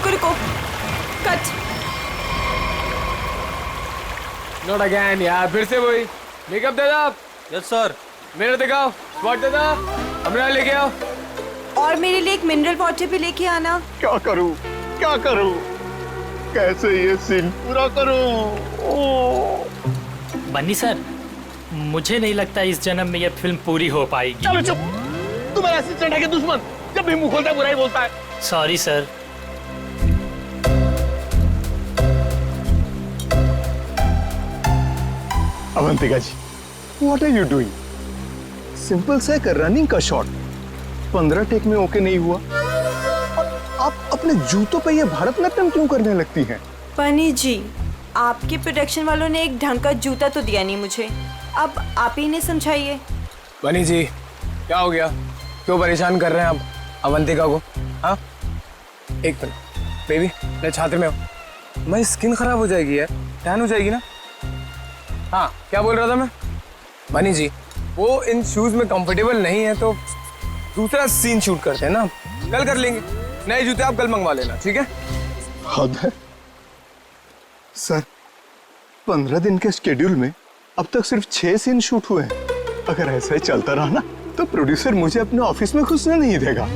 रुको रुको, cut. Not again यार, फिर से वही। मेकअप दे दो। Yes sir. मिरर दिखाओ, स्पॉट दे दो, हमरा लेके आओ। और मेरे लिए एक मिनरल वाटर भी लेके आना। क्या करूं, क्या करूं, कैसे ये सीन पूरा करूं? बन्नी सर, मुझे नहीं लगता इस जन्म में यह फिल्म पूरी हो पाएगी। चलो चुप, तुम्हारा असिस्टेंट है कि दुश्मन? जब भी मुंह खोलता है बुराई बोलता है। Sorry sir. Avantika ji, what are you doing? Simple सा एक रनिंग का शॉट 15 टेक में ओके नहीं हुआ, और आप अपने जूतों पे ये भारतनाट्यम क्यों करने लगती हैं? बनी जी, आपके प्रोडक्शन वालों ने एक ढंग का जूता तो दिया नहीं मुझे, अब आप ही ने समझाइए। बनी जी, क्या हो गया? क्यों परेशान कर रहे हैं आप अवंतिका को? हाँ, एक मिनट बेबी, मैं छात्र में हूँ, मेरी स्किन खराब हो जाएगी यार, टैन हो जाएगी ना। हाँ, क्या बोल रहा था मैं? बनी जी, वो इन शूज में कंफर्टेबल नहीं है तो दूसरा सीन शूट करते हैं ना, कल कर लेंगे। नए जूते आप कल मंगवा लेना, ठीक है? हद है सर, 15 दिन के शेड्यूल में अब तक सिर्फ 6 सीन शूट हुए हैं। अगर ऐसा ही चलता रहा ना तो प्रोड्यूसर मुझे अपने ऑफिस में घुसने नहीं देगा।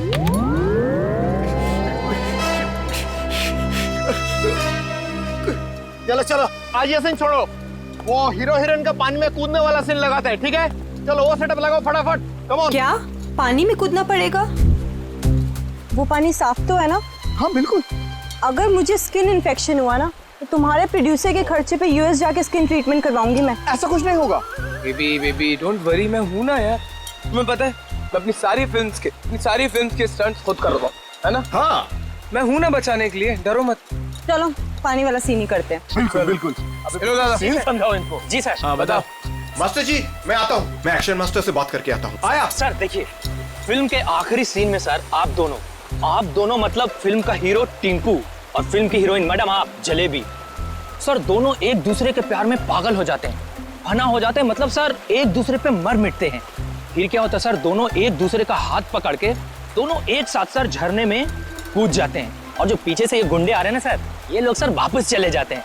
चलो चलो, आज ये सीन छोड़ो, वो हीरो हीरोइन का पानी में कूदने वाला सीन लगाते हैं, ठीक है? चलो वो सेटअप लगाओ फटाफट, कम ऑन। क्या पानी में कूदना पड़ेगा? वो पानी साफ तो है ना? हाँ बिल्कुल। अगर मुझे स्किन इन्फेक्शन हुआ ना तो तुम्हारे प्रोड्यूसर के खर्चे पे यूएस जाके स्किन ट्रीटमेंट करवाऊंगी मैं। ऐसा कुछ नहीं होगा। बेबी डोंट वरी, मैं हूं ना यार। तुम्हें पता है, मैं अपनी सारी फिल्म्स के स्टंट्स खुद कर रहा हूं, है ना? हाँ, मैं हूं ना बचाने के लिए, डरो मत। चलो पानी वाला सीन ही करते हैं। बिल्कुल बिल्कुल। हेलो दादा, सीन समझाओ इनको। जी सर। हाँ बताओ। मास्टर जी, मैं आता हूँ, मैं एक्शन मास्टर से बात करके आता हूँ। आया सर। देखिए, फिल्म के आखिरी सीन में सर आप दोनों मतलब फिल्म का हीरो टिंकू और फिल्म की हीरोइन मैडम आप जलेबी, सर दोनों एक दूसरे के प्यार में पागल हो जाते हैं, फना हो जाते हैं, मतलब सर एक दूसरे पे मर मिटते हैं। फिर क्या होता है सर, दोनों एक दूसरे का हाथ पकड़ के दोनों एक साथ सर झरने में कूद जाते हैं, और जो पीछे से ये गुंडे आ रहे हैं ना सर, ये लोग सर वापस चले जाते हैं।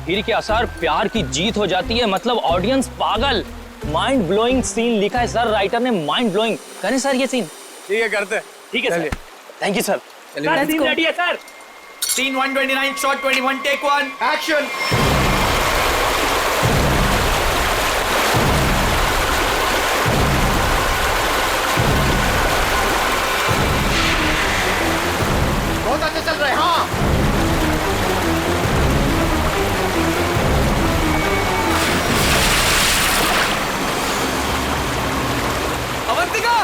फिर क्या सर, प्यार की जीत हो जाती है, मतलब ऑडियंस पागल। माइंड ब्लोइंग सीन लिखा है सर राइटर ने, माइंड ब्लोइंग। करें सर ये सीन? ठीक है, करते हैं। ठीक है sir, thank you sir. Scene ready है sir. Scene 129 shot 21 take 1 action. बहुत अच्छा चल रहा है। हाँ, अवंतिका,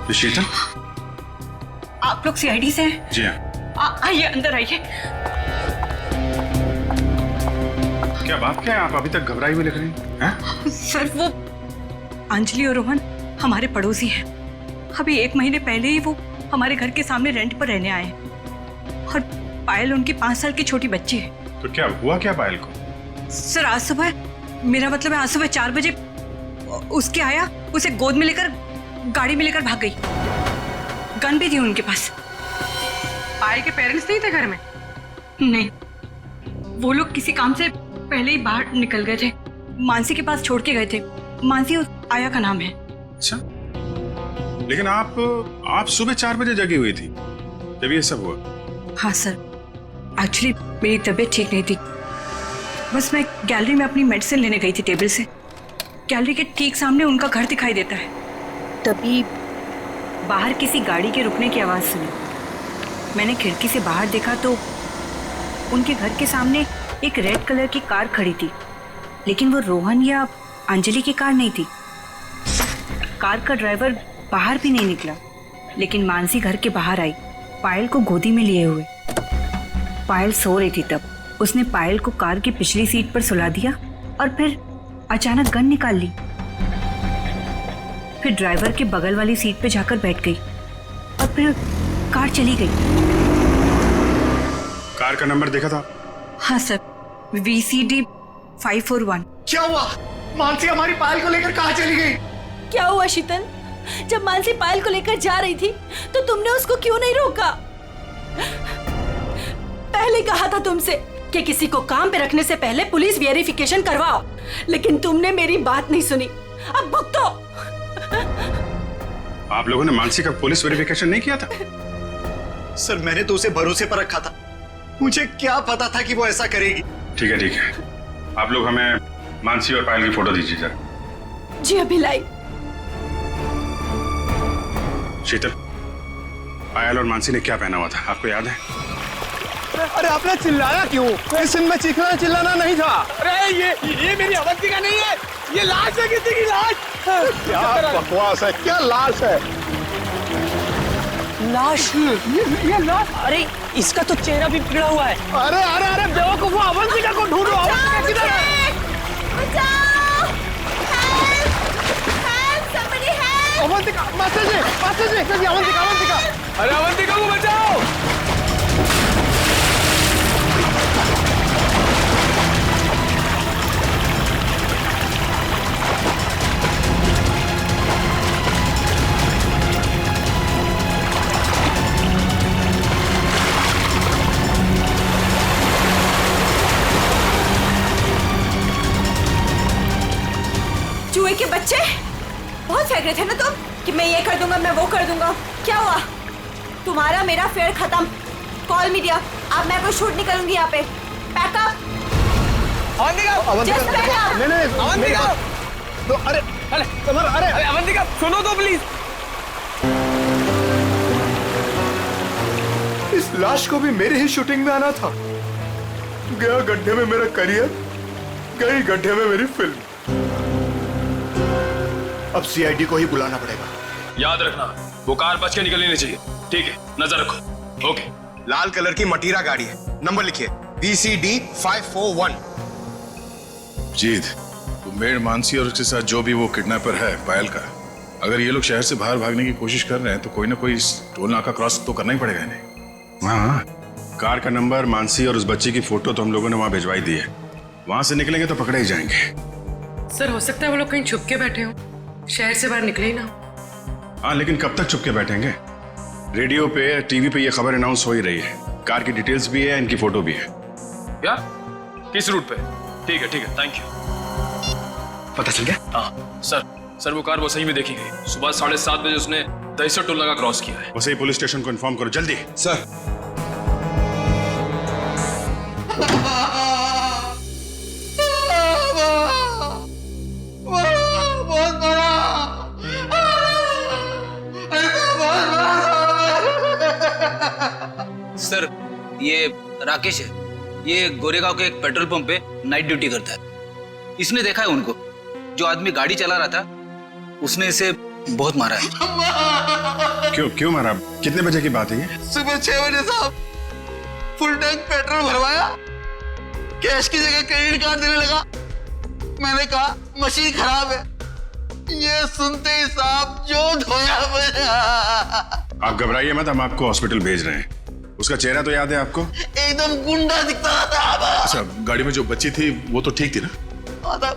विशेषण, आप लोग सीआईडी से हैं? जी हाँ। आइए अंदर आइए। क्या बात क्या है, आप अभी तक घबराई हुई लग रही हैं? सर वो अंजलि और रोहन हमारे पड़ोसी हैं। अभी 1 महीने पहले ही वो हमारे घर के सामने रेंट पर रहने आए हैं, और पायल उनकी 5 साल की छोटी बच्ची है। तो क्या हुआ क्या पायल को? सर आज सुबह, मेरा मतलब है आज सुबह 4 बजे उसके आया, उसे गोद में लेकर गाड़ी में लेकर भाग गई। गन भी थी उनके पास। पायल के पेरेंट्स नहीं थे घर में? नहीं, वो लोग किसी काम से पहले ही बाहर निकल गए थे, मानसी के पास छोड़ के गए थे। मानसी उस आया का नाम है। अच्छा, लेकिन आप सुबह 4 बजे जगी हुई थी जब ये सब हुआ? हाँ सर, एक्चुअली मेरी तबीयत ठीक नहीं थी, बस मैं गैलरी में अपनी मेडिसिन लेने गई थी टेबल से। गैलरी के ठीक सामने उनका घर दिखाई देता है, तभी बाहर किसी गाड़ी के रुकने की आवाज़ सुनी। मैंने खिड़की से बाहर देखा तो उनके घर के सामने एक रेड कलर की कार खड़ी थी, लेकिन वो रोहन या अंजलि की कार नहीं थी। कार का ड्राइवर बाहर भी नहीं निकला, लेकिन मानसी घर के बाहर आई, पायल को गोदी में लिए हुए। पायल सो रही थी तब। उसने पायल को कार की पिछली सीट पर सुला दिया और फिर अचानक गन निकाल ली। फिर ड्राइवर के बगल वाली सीट पे जाकर बैठ गई और फिर कार चली गई। कार का नंबर देखा था? हाँ सर, VCD 541। क्या हुआ? मानसी हमारी पायल को लेकर कहाँ चली गई? क्या हुआ शीतल? जब मानसी पायल को लेकर जा रही थी तो तुमने उसको क्यों नहीं रोका? पहले कहा था तुमसे कि किसी को काम पे रखने से पहले पुलिस वेरिफिकेशन करवाओ, लेकिन तुमने मेरी बात नहीं सुनी। अब भुगतो। आप लोगों ने मानसी का पुलिस वेरिफिकेशन नहीं किया था? सर मैंने तो उसे भरोसे पर रखा था, मुझे क्या पता था कि वो ऐसा करेगी। ठीक है ठीक है, आप लोग हमें मानसी और पायल की फोटो दीजिए जरा। जी अभी लाई। शीतल, पायल और मानसी ने क्या पहना हुआ था आपको याद है? अरे आपने चिल्लाया क्यों? इस सीन में चीखना चिल्लाना नहीं था। अरे ये मेरी अवंतिका नहीं है, ये लाश है, किसी की लाश। क्या बकवास है, क्या लाश है? लाश? ये लाश? अरे इसका तो चेहरा भी बिगड़ा हुआ है। अरे अरे अरे बेवकूफ, अवंतिका को ढूंढो। अवंतिका किधर है? अवंतिका, मास्टर जी, अवंतिका, अवंतिका। अरे अवंतिका को बचाओ। चूहे के बच्चे, बहुत फेंक रहे थे ना तुम कि मैं ये कर दूंगा, मैं वो कर दूंगा। क्या हुआ? तुम्हारा मेरा फेयर खत्म। कॉल मीडिया, अब मैं कोई शूट नहीं करूंगी यहाँ पे। पैकअप। अवंतिका, नहीं, तो अरे अरे अवंतिका सुनो तो प्लीज। इस लाश को भी मेरे ही शूटिंग में आना था। गया गड्ढे में मेरा करियर, गई गड्ढे में मेरी फिल्म। अब CID को ही बुलाना पड़ेगा। याद रखना, वो कार बच के निकलनी नहीं चाहिए। ठीक है, नजर रखो। ओके। लाल कलर की मटीरा गाड़ी है, नंबर लिखिए VCD 541। जीत, मेड मानसी और उसके साथ जो भी वो किडनैपर है पायल का, अगर ये लोग शहर से बाहर भागने की कोशिश कर रहे हैं तो कोई ना कोई टोल नाका क्रॉस तो करना ही पड़ेगा इन्हें। हाँ, कार का नंबर, मानसी और उस बच्चे की फोटो तो हम लोगों ने वहां भिजवाई दी है। वहां से निकलेंगे तो पकड़े ही जाएंगे। सर हो सकता है वो लोग कहीं छुप के बैठे हो, शहर से बाहर निकले ही ना। हाँ, लेकिन कब तक चुप के बैठेंगे? रेडियो पे, टीवी पे ये खबर अनाउंस हो ही रही है। कार की डिटेल्स भी है, इनकी फोटो भी है। क्या? किस रूट पे? ठीक है, थैंक यू। पता चल गया? हाँ सर, वो कार वो सही में देखी गई। सुबह 7:30 बजे उसने दहिसर टोल नाका क्रॉस किया है। वैसे ही पुलिस स्टेशन को इन्फॉर्म करो जल्दी। सर सर, ये राकेश है। ये गोरेगांव के एक पेट्रोल पंप पे नाइट ड्यूटी करता है। इसने देखा है उनको। जो आदमी गाड़ी चला रहा था उसने इसे बहुत मारा है। क्यों मारा? कितने बजे की बात है ये? सुबह 6 बजे साहब। फुल टैंक पेट्रोल भरवाया, कैश की जगह क्रेडिट कार्ड देने लगा। मैंने कहा मशीन खराब है। ये सुनते ही साहब जो धोया मुझे। आप घबराइए मत, हम आपको हॉस्पिटल भेज रहे हैं। उसका चेहरा तो याद है आपको? एकदम गुंडा दिखता था। अच्छा, गाड़ी में जो बच्ची थी वो तो ठीक थी ना?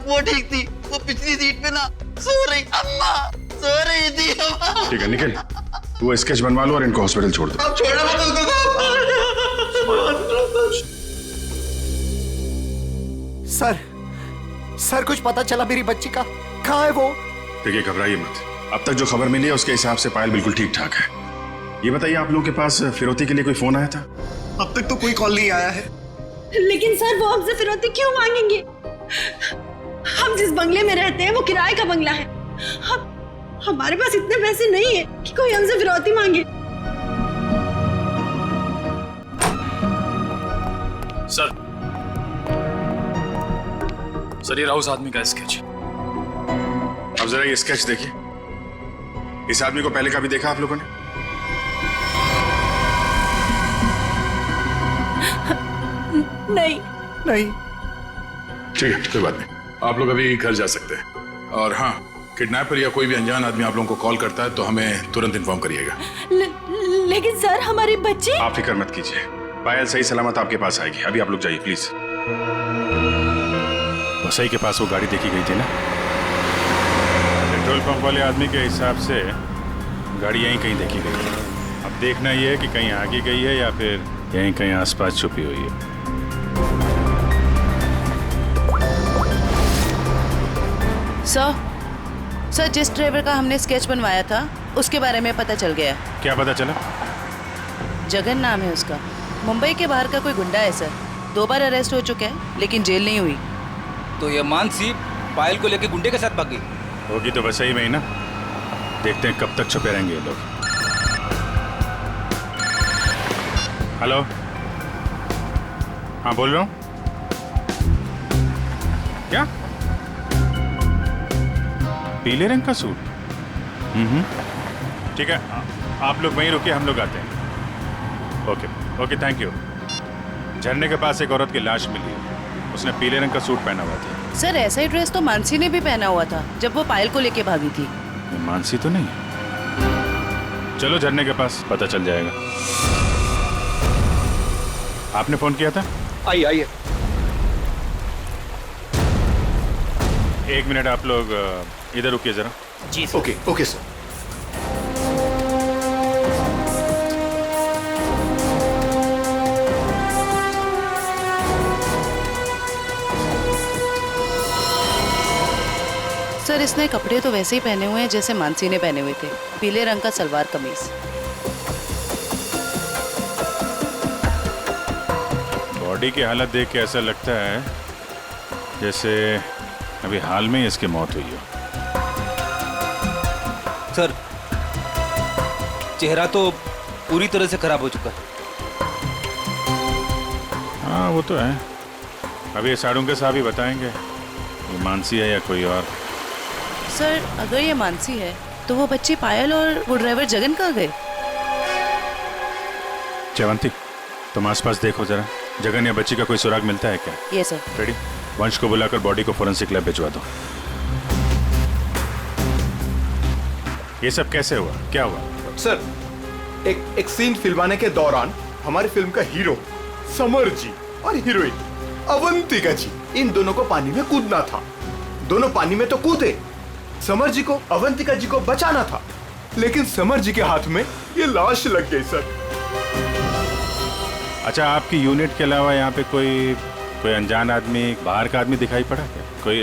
वो ठीक थी। वो पिछली सीट पे ना सो रही, अम्मा सो रही थी। ठीक है, निकल। वो स्केच बनवा लो और इनको हॉस्पिटल छोड़ दो। अब छोड़ो मत उसको। सर कुछ पता चला मेरी बच्ची का? कहाँ है वो? देखिए, घबराइए मत। अब तक जो खबर मिली है उसके हिसाब से पायल बिल्कुल ठीक ठाक है। ये बताइए, आप लोगों के पास फिरौती के लिए कोई फोन आया था? अब तक तो कोई कॉल नहीं आया है। लेकिन सर वो हमसे फिरौती क्यों मांगेंगे? हम जिस बंगले में रहते हैं वो किराए का बंगला है। हमारे पास इतने पैसे नहीं है कि कोई हमसे फिरौती मांगे। सर सर ये रहा उस आदमी का स्केच। अब जरा ये स्केच देखिए। इस आदमी को पहले कभी देखा आप लोगों ने? नहीं। नहीं। ठीक है, कोई बात नहीं, आप लोग अभी घर जा सकते हैं। और हाँ, किडनैपर या कोई भी अनजान आदमी आप लोगों को कॉल करता है तो हमें तुरंत इन्फॉर्म करिएगा। लेकिन सर हमारी बच्ची। आप फिक्र मत कीजिए, पायल सही सलामत आपके पास आएगी। अभी आप लोग जाइए प्लीज। वसई के पास वो गाड़ी देखी गई थी ना? पेट्रोल पंप वाले आदमी के हिसाब से गाड़ी यहीं कहीं देखी गई है। अब देखना ये है कि कहीं आगे गई है या फिर यहीं कहीं आसपास छुपी हुई है। सर जिस ड्राइवर का हमने स्केच बनवाया था उसके बारे में पता चल गया। क्या पता चला? जगन नाम है उसका। मुंबई के बाहर का कोई गुंडा है सर। 2 बार अरेस्ट हो चुका है लेकिन जेल नहीं हुई। तो ये मानसी पायल को लेके गुंडे के साथ भागी होगी तो वसई में ही ना। देखते हैं कब तक छुपे रहेंगे ये लोग। हेलो, हाँ बोल रहा हूँ। क्या? पीले रंग का सूट? ठीक है, आप लोग वहीं रुकिए, हम लोग आते हैं। Okay, thank you. झरने के पास एक औरत की लाश मिली है। उसने पीले रंग का सूट पहना हुआ था। सर ऐसा ही ड्रेस तो मानसी ने भी पहना हुआ था जब वो पायल को लेके भागी थी। ये मानसी तो नहीं? चलो झरने के पास, पता चल जाएगा। आपने फोन किया था? आइए। 1 मिनट, आप लोग इधर रुकिए जरा। जी ओके सर। सर इसने कपड़े तो वैसे ही पहने हुए हैं जैसे मानसी ने पहने हुए थे। पीले रंग का सलवार कमीज। बॉडी की हालत देख के ऐसा लगता है जैसे अभी हाल में ही इसकी मौत हुई हो। सर चेहरा तो पूरी तरह से खराब हो चुका है। हाँ वो तो है। अभी ये साड़ू के साहब ही बताएंगे ये मानसी है या कोई और। सर अगर ये मानसी है तो वो बच्ची पायल और वो ड्राइवर जगन कहाँ गए? जयवंती, तुम आसपास देखो जरा। जगन या बच्ची का कोई सुराग मिलता है क्या? ये सर। रेडी? वंश को बुलाकर बॉडी को फोरेंसिक लैब भिजवा दो। ये सब कैसे हुआ? क्या हुआ? सर एक सीन फिल्माने के दौरान हमारी फिल्म का हीरो समर जी और हीरोइन अवंतिका जी, इन दोनों को पानी में कूदना था। दोनों पानी में तो कूदे। समर जी को अवंतिका जी को बचाना था, लेकिन समर जी के हाथ में ये लाश लग गई सर। अच्छा, आपकी यूनिट के अलावा यहाँ पे कोई अनजान आदमी, बाहर का आदमी दिखाई पड़ा क्या? कोई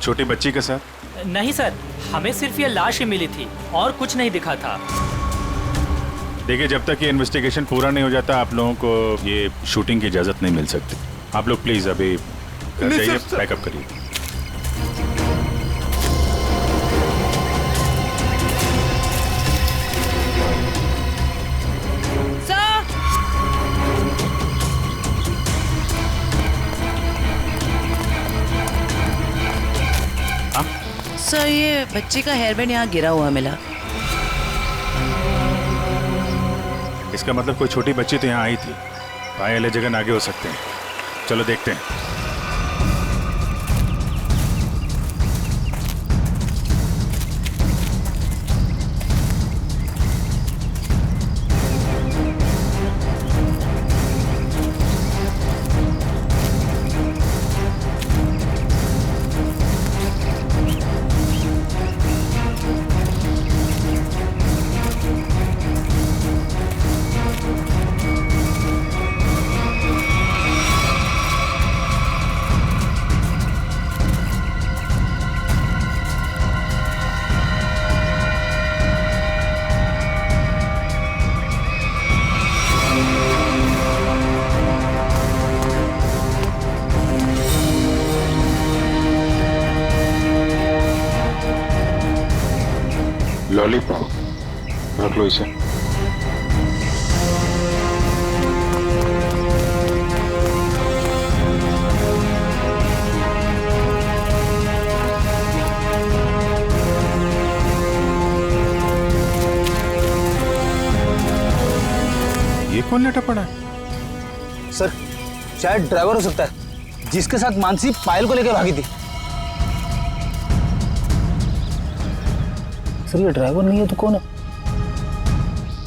छोटी बच्ची के साथ? नहीं सर, हमें सिर्फ ये लाश ही मिली थी और कुछ नहीं दिखा था। देखिए, जब तक ये इन्वेस्टिगेशन पूरा नहीं हो जाता आप लोगों को ये शूटिंग की इजाजत नहीं मिल सकती। आप लोग प्लीज अभी घर जाइए, बैकअप करिए। सर ये बच्ची का हेयरबैंड यहाँ गिरा हुआ मिला। इसका मतलब कोई छोटी बच्ची तो यहाँ आई थी। पायल या जगन आगे हो सकते हैं। चलो देखते हैं। लॉलीपॉप रख लो इसे। कौन लेटा पड़ा है? सर शायद ड्राइवर हो सकता है जिसके साथ मानसी पायल को लेकर भागी थी। सर ये ड्राइवर नहीं है तो कौन है?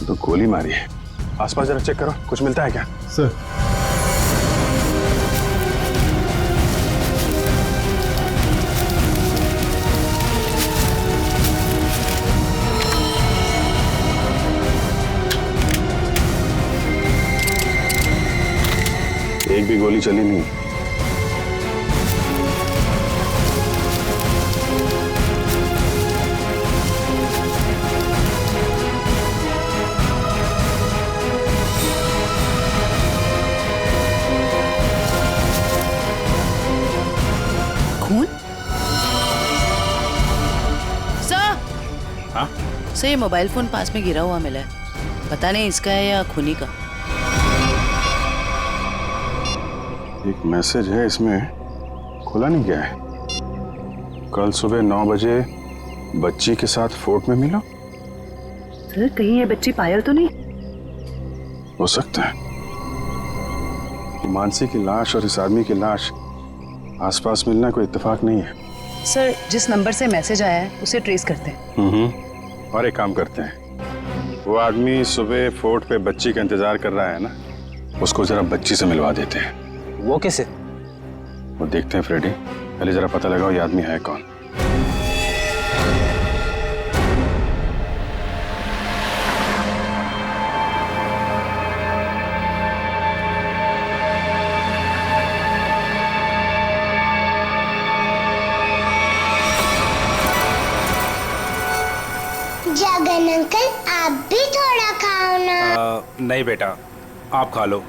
तो गोली मारी है। आसपास जरा चेक करो, कुछ मिलता है क्या? सर एक भी गोली चली नहीं। खून? सर, हाँ? सर ये मोबाइल फोन पास में गिरा हुआ मिला है, पता नहीं इसका है या खूनी का। एक मैसेज है इसमें, खुला नहीं गया है। कल सुबह 9 बजे बच्ची के साथ फोर्ट में मिलो। सर कहीं ये बच्ची पायल तो नहीं? हो सकता है। मानसी की लाश और इस आदमी की लाश आसपास मिलना कोई इत्तेफाक नहीं है। सर जिस नंबर से मैसेज आया है उसे ट्रेस करते हैं। और एक काम करते हैं, वो आदमी सुबह फोर्ट पे बच्ची का इंतजार कर रहा है ना, उसको जरा बच्ची से मिलवा देते हैं। वो कैसे? वो देखते हैं फ्रेडी, पहले जरा पता लगाओ ये आदमी है कौन। जगन अंकल आप भी थोड़ा खाओ ना। नहीं बेटा, आप खा लो।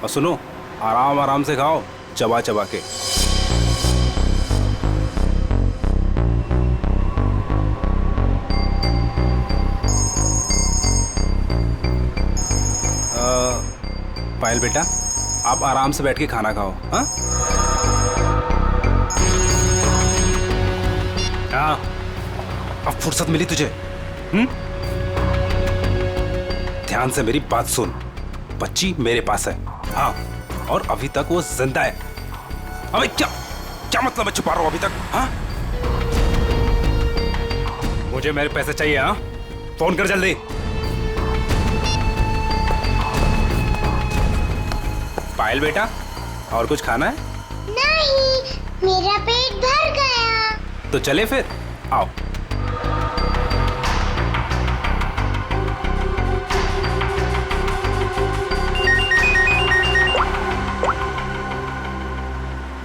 और सुनो, आराम आराम से खाओ, चबा चबा के। पायल बेटा, आप आराम से बैठ के खाना खाओ। हाँ अब फुर्सत मिली तुझे? ध्यान से मेरी बात सुन, बच्ची मेरे पास है। हाँ, और अभी तक वो जिंदा है। अबे क्या मतलब है छुपा रहा हूं अभी तक? हाँ, मुझे मेरे पैसे चाहिए। हाँ, फोन कर जल्दी। पायल बेटा, और कुछ खाना है? नहीं, मेरा पेट भर गया। तो चले फिर, आओ।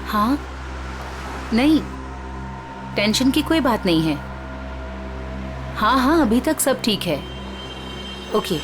हाँ, नहीं, टेंशन की कोई बात नहीं है। हाँ हाँ, अभी तक सब ठीक है। ओके।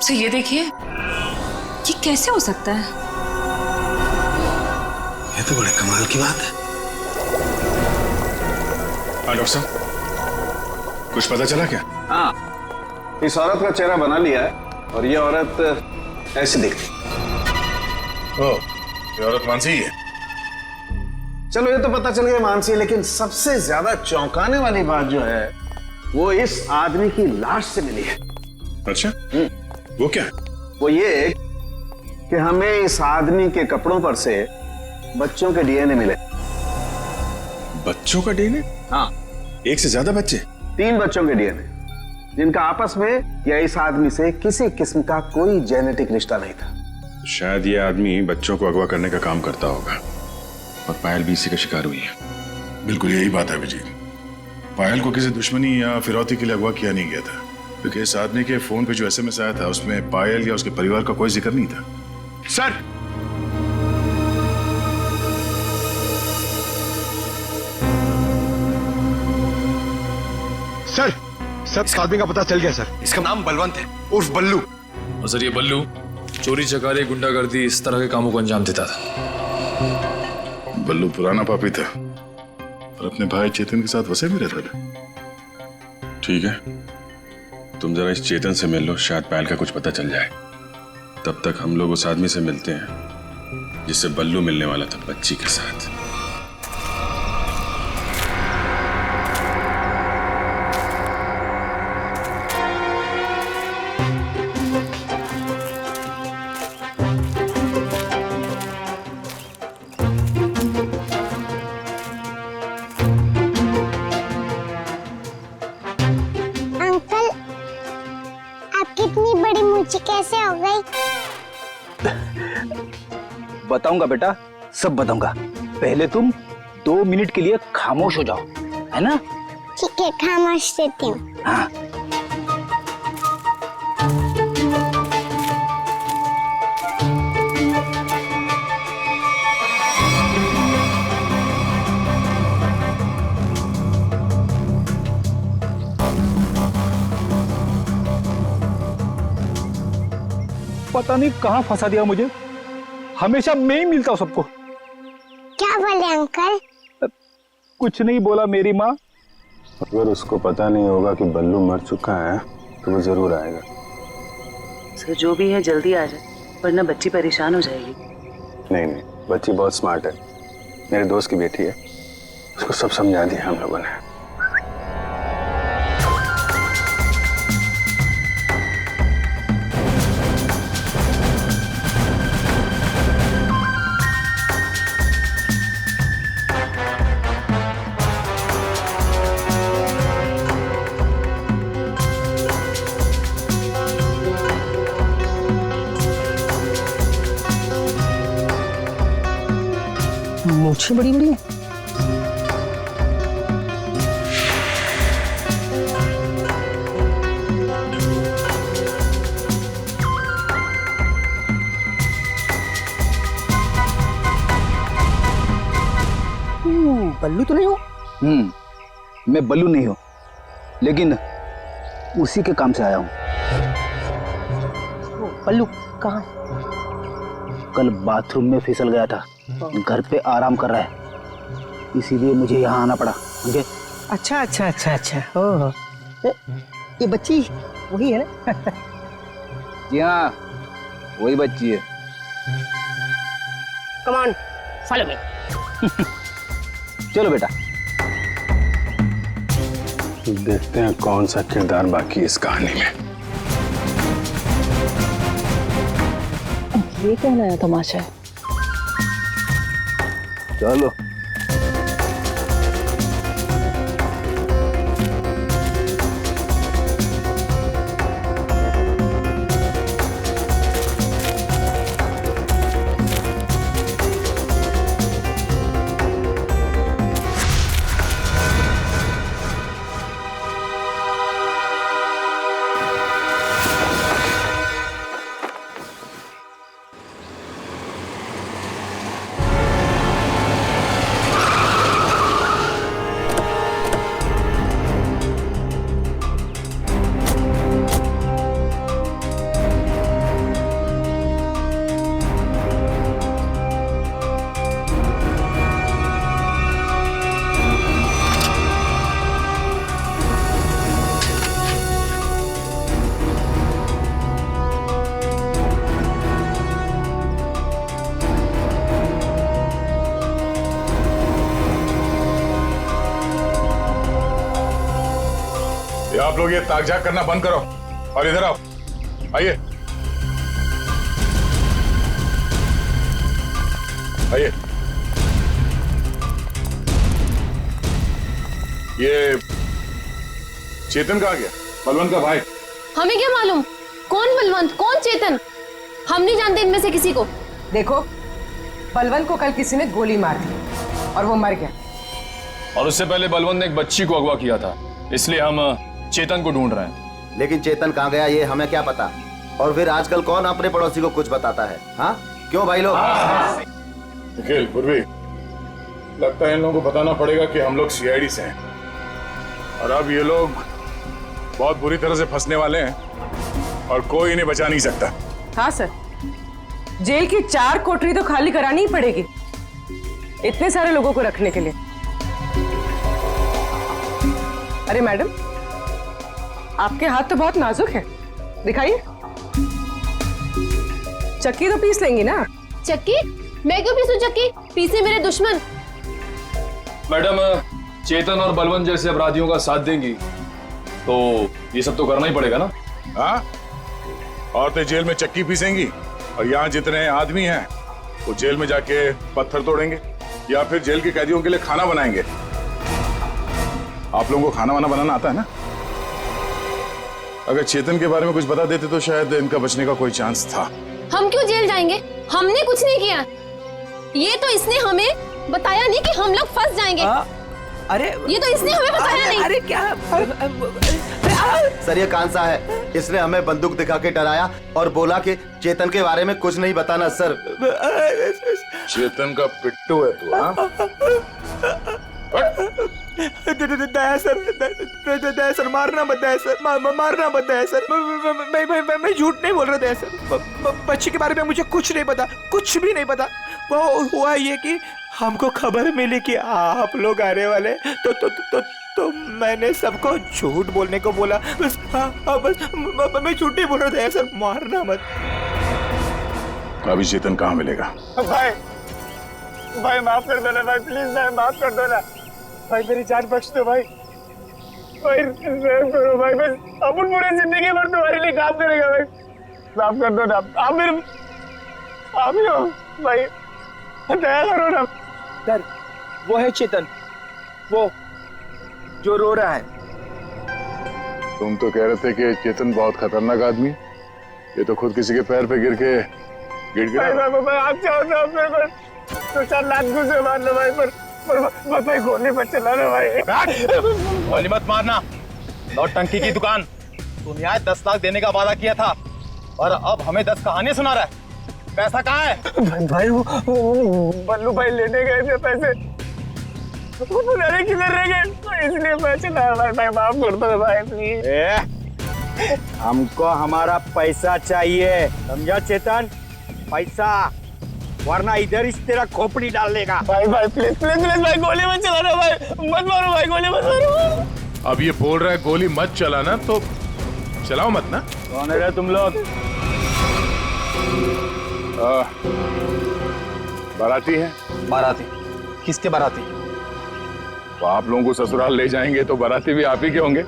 तो ये देखिए, ये कैसे हो सकता है? ये तो बड़े कमाल की बात है। हाँ डॉक्टर साहब, कुछ पता चला क्या? हाँ, इस औरत का चेहरा बना लिया है और ये औरत ऐसी दिखती। ओह, ये औरत मानसी है। चलो ये तो पता चल गया मानसी, लेकिन सबसे ज्यादा चौंकाने वाली बात जो है वो इस आदमी की लाश से मिली है। अच्छा, वो क्या? वो ये कि हमें इस आदमी के कपड़ों पर से बच्चों के डीएनए मिले। बच्चों का डीएनए? हाँ, एक से ज्यादा बच्चे? 3 बच्चों के डीएनए, जिनका आपस में या इस आदमी से किसी किस्म का कोई जेनेटिक रिश्ता नहीं था। शायद ये आदमी बच्चों को अगवा करने का काम करता होगा और पायल भी इसी का शिकार हुई है। बिल्कुल यही बात है अभिजीत। पायल को किसी दुश्मनी या फिरौती के लिए अगवा किया नहीं गया था, क्योंकि इस आदमी के फोन पे जो एसएमएस आया था उसमें पायल या उसके परिवार का कोई जिक्र नहीं था। सर, सर, सर, इस आदमी का पता चल गया सर। इसका नाम बलवंत है, उर्फ बल्लू। और सर ये बल्लू चोरी चकारी गुंडागर्दी इस तरह के कामों को अंजाम देता था। बल्लू पुराना पापी था और अपने भाई चेतन के साथ वसे भी रहता था। ठीक है, तुम जरा इस चेतन से मिल लो, शायद पायल का कुछ पता चल जाए। तब तक हम लोग उस आदमी से मिलते हैं जिससे बल्लू मिलने वाला था बच्ची के साथ। कैसे हो गई? बताऊंगा बेटा, सब बताऊंगा। पहले तुम 2 मिनट के लिए खामोश हो जाओ, है ना? ठीक है, खामोश रहती हूँ। हाँ। पता नहीं कहाँ फंसा दिया मुझे, हमेशा मैं ही मिलता हूँ सबको। क्या बोले अंकल? कुछ नहीं बोला मेरी माँ। अगर उसको पता नहीं होगा कि बल्लू मर चुका है तो वो जरूर आएगा। सर जो भी है जल्दी आ जाए, वरना बच्ची परेशान हो जाएगी। नहीं नहीं, बच्ची बहुत स्मार्ट है, मेरे दोस्त की बेटी है, उसको सब समझा दिया हम लोगों ने। मूछें बड़ी बड़ी है। बल्लू तो नहीं हो? मैं बल्लू नहीं हूँ, लेकिन उसी के काम से आया हूँ। बल्लू कहाँ? कल बाथरूम में फिसल गया था, घर पे आराम कर रहा है, इसीलिए मुझे यहाँ आना पड़ा। मुझे अच्छा अच्छा अच्छा अच्छा। ओह, ये बच्ची वही है ना? जी हाँ, वही बच्ची है। Come on, follow me. चलो बेटा। देखते हैं कौन सा किरदार बाकी इस कहानी में। ये क्या नया तमाशा है? चलो। आप लोग ये ताकझाक करना बंद करो और इधर आओ। आइए आइए। ये चेतन कहाँ गया? बलवंत का भाई। हमें क्या मालूम कौन बलवंत कौन चेतन, हम नहीं जानते इनमें से किसी को। देखो, बलवंत को कल किसी ने गोली मार दी और वो मर गया। और उससे पहले बलवंत ने एक बच्ची को अगवा किया था, इसलिए हम चेतन को ढूंढ रहे हैं। लेकिन चेतन कहाँ गया ये हमें क्या पता। और फिर आजकल कौन अपने पड़ोसी को कुछ बताता है? हाँ क्यों भाई लोग? निखिल, पूर्वी, लगता है इन लोगों को बताना पड़ेगा कि हम लोग सीआईडी से हैं और अब ये लोग बहुत बुरी तरह से फंसने वाले हैं और कोई इन्हें बचा नहीं सकता। हाँ सर, जेल की 4 कोठरी तो खाली करानी ही पड़ेगी इतने सारे लोगों को रखने के लिए। अरे मैडम, आपके हाथ तो बहुत नाजुक है, दिखाइए। चक्की तो पीस लेंगी ना? चक्की? मैं क्यों पीसूं चक्की? पीसे मेरे दुश्मन। मैडम, चेतन और बलवंत जैसे अपराधियों का साथ देंगी तो ये सब तो करना ही पड़ेगा ना। हाँ, औरतें जेल में चक्की पीसेंगी और यहाँ जितने आदमी हैं वो जेल में जाके पत्थर तोड़ेंगे या फिर जेल के कैदियों के लिए खाना बनाएंगे। आप लोगों को खाना वाना बनाना आता है ना? अगर चेतन के बारे में कुछ बता देते तो शायद इनका बचने का कोई चांस था। हम क्यों जेल जाएंगे? हमने कुछ नहीं किया। ये तो इसने हमें बताया नहीं कि हम लोग फंस जाएंगे। अरे ये तो इसने हमें बताया नहीं। अरे क्या सर, ये कौन सा है? इसने हमें बंदूक दिखा के डराया और बोला कि चेतन के बारे में कुछ नहीं बताना। सर, चेतन का पिट्टू है तू? हाँ, दया सर, मारना मत दया सर, मारना मत दया सर। मैं झूठ नहीं बोल रहा दया सर। बच्ची के बारे में मुझे कुछ नहीं पता, कुछ भी नहीं पता। वो हुआ ये कि हमको खबर मिली कि आप लोग आने वाले, तो मैंने सबको झूठ बोलने को बोला। बस बस मैं झूठ नहीं बोल रहा दया सर, मारना मत। अभी चेतन कहाँ मिलेगा? भाई माफ कर दो ना भाई, प्लीज भाई माफ कर दो ना भाई, मेरी जान बख्श दो भाई। भाई करो भाई, बस अपन पूरी जिंदगी भर तुम्हारे लिए काम करेगा भाई, माफ कर दो ना। आप ही हो भाई, दया करो ना। सर, वो है चेतन, वो जो रो रहा है। तुम तो कह रहे थे कि चेतन बहुत खतरनाक आदमी, ये तो खुद किसी के पैर पे गिर गया। भाई आप चाहो तो आप मेरे को 2-4 लाख घुसे मार लो भाई, पर भाई गोली मत चलाना भाई। गोली मत मारना। नौटंकी की दुकान, तुम यहाँ 10 लाख देने का वादा किया था और अब हमें 10 कहानी सुना रहा है। पैसा कहाँ है? भाई वो बल्लू भाई लेने गए थे पैसे, वो पता नहीं किधर रह गए, तो इसलिए मैं चला। भाई माफ कर दो भाई प्लीज। हमको हमारा पैसा चाहिए, समझा चेतन? पैसा, वरना इधर इस तेरा खोपड़ी डाल देगा। भाई प्लीज भाई, गोली मत चलाना भाई, मत मारो भाई, गोली मत मारो। अब ये बोल रहा है गोली मत चलाना, तो चलाओ मत ना। कौन है तुम लोग? बाराती है। बाराती? किसके बाराती? तो आप लोगों को ससुराल ले जाएंगे तो बाराती भी आप ही के होंगे,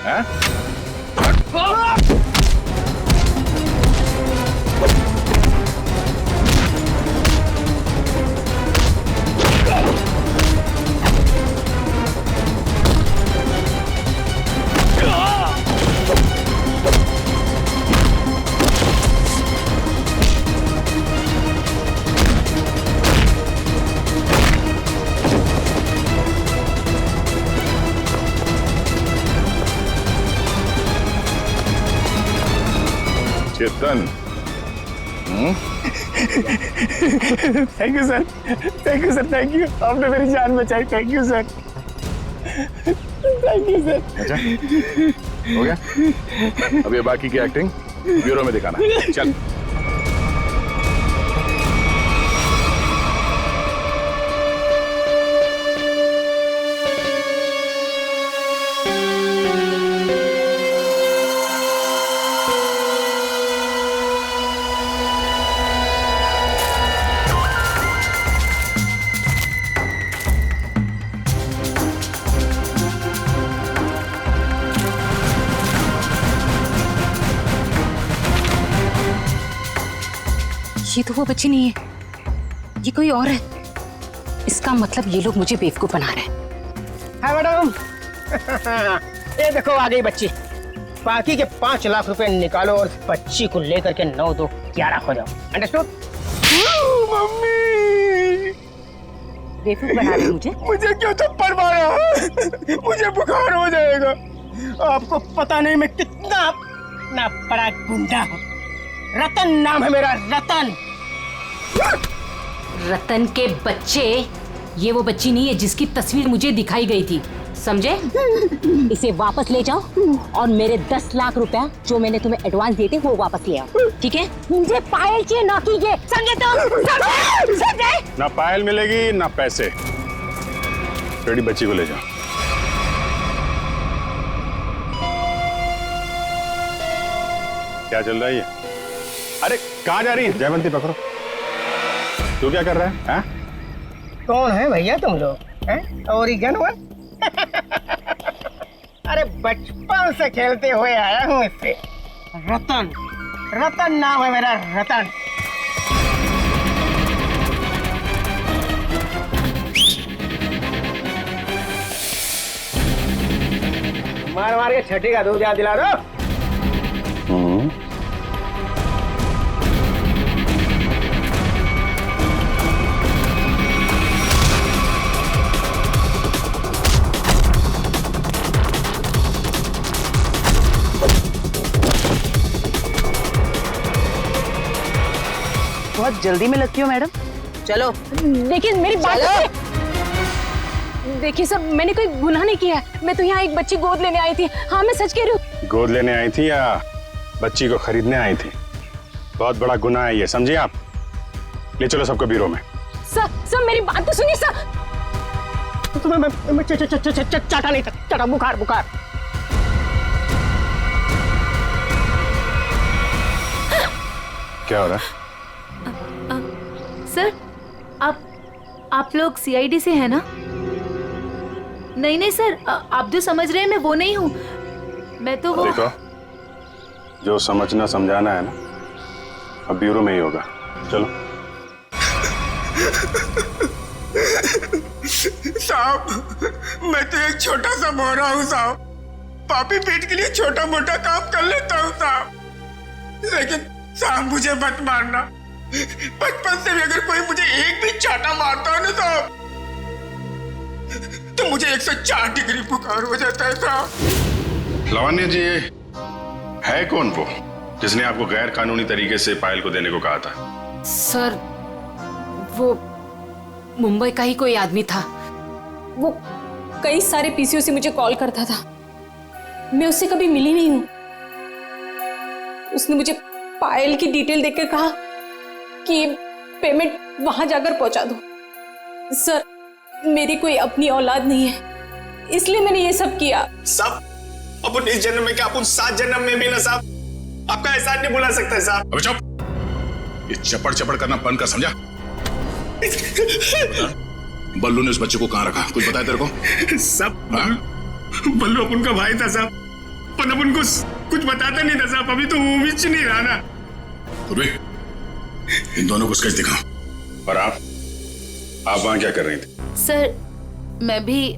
हैं? Chetan, thank you sir, thank you. आपने मेरी जान बचाई, thank you sir, thank you sir. अच्छा, हो गया? अब ये बाकी की एक्टिंग ब्यूरो में दिखाना। चल। ये तो वो बच्ची नहीं है, ये कोई और है। इसका मतलब ये लोग मुझे बेवकूफ बना रहे हैं। हाँ मैडम। ये देखो आ गई बच्ची। बाकी के 5 लाख रुपए निकालो और बच्ची को लेकर के 9 2 11 हो जाओ। अंडरस्टूड? मम्मी बेवकूफ बना रही मुझे क्यों थप्पड़ मारा? मुझे बुखार हो जाएगा। आपको पता नहीं मैं कितना बड़ा गुंडा हूँ। रतन नाम है मेरा, रतन। रतन के बच्चे, ये वो बच्ची नहीं है जिसकी तस्वीर मुझे दिखाई गई थी, समझे? इसे वापस ले जाओ और मेरे 10 लाख रुपया जो मैंने तुम्हें एडवांस दिए थे वो वापस ले आओ, ठीक है? मुझे पायल चाहिए, ना कीजिए, समझे तो? समझे? ना पायल मिलेगी ना पैसे। रेडी, बच्ची को ले जाओ। क्या चल रहा है ये? अरे कहाँ जा रही है? जयवंती पकड़ो। तू क्या कर रहा है? हाँ? कौन है भैया तुम लोग? ओरिजिनल? अरे बचपन से खेलते हुए आया हूँ इससे। रतन, रतन नाम है मेरा, रतन। मार मार के छठी का दूध याद दिला दो। बहुत जल्दी में लगती हो मैडम। चलो देखिए मेरी बात देखिए सब, मैंने कोई गुनाह नहीं किया है। मैं तो यहाँ एक बच्ची गोद लेने आई थी। हाँ मैं सच कह रही हूँ। गोद लेने आई थी या बच्ची को खरीदने आई थी? बहुत बड़ा गुनाह है ये, समझिए आप। ले चलो सबको ब्यूरो में। सर मेरी बात तो सुनिए सर। चाटा नहीं, चाटा, बुखार बुखार। क्या हो रहा है? सर आप लोग सीआईडी से हैं ना? नहीं सर, आप जो समझ रहे हैं मैं वो नहीं हूँ। मैं तो वो... देखो, जो समझना समझाना है ना, अब ब्यूरो में ही होगा। चलो। साहब, मैं तो एक छोटा सा मोहरा हूँ साहब। पापी पेट के लिए छोटा मोटा काम कर लेता हूँ साहब। लेकिन साहब मुझे मत मारना। बचपन से भी अगर कोई मुझे एक भी चाटा मारता है ना साहब, तो मुझे 104 डिग्री बुखार हो जाता है साहब। लावण्य जी, है कौन वो जिसने आपको गैर कानूनी तरीके से पायल को देने को कहा था? सर वो मुंबई का ही कोई आदमी था। वो कई सारे पीसीओ से मुझे कॉल करता था। मैं उससे कभी मिली नहीं हूँ। उसने मुझे पायल की डिटेल देकर कहा कि पेमेंट वहां जाकर पहुंचा दो। सर मेरी कोई अपनी औलाद नहीं है, इसलिए मैंने ये सब किया। साहब अपन इस जन्म में क्या, अपन 7 जन्म में भी ना साहब आपका एहसान नहीं भुला सकता साहब। अबे चुप, ये चपड़ चपड़ करना बंद कर, समझा? बल्लू ने उस बच्चे को कहाँ रखा, कुछ बताया तेरे को? सब बल्लू अपन का भाई था साहब, पर अपन को कुछ बताता नहीं था साहब। अभी तो वो भी नहीं रहा ना। इन दोनों को स्केच दिखाओ। और आप वहां क्या कर रही थी? सर मैं भी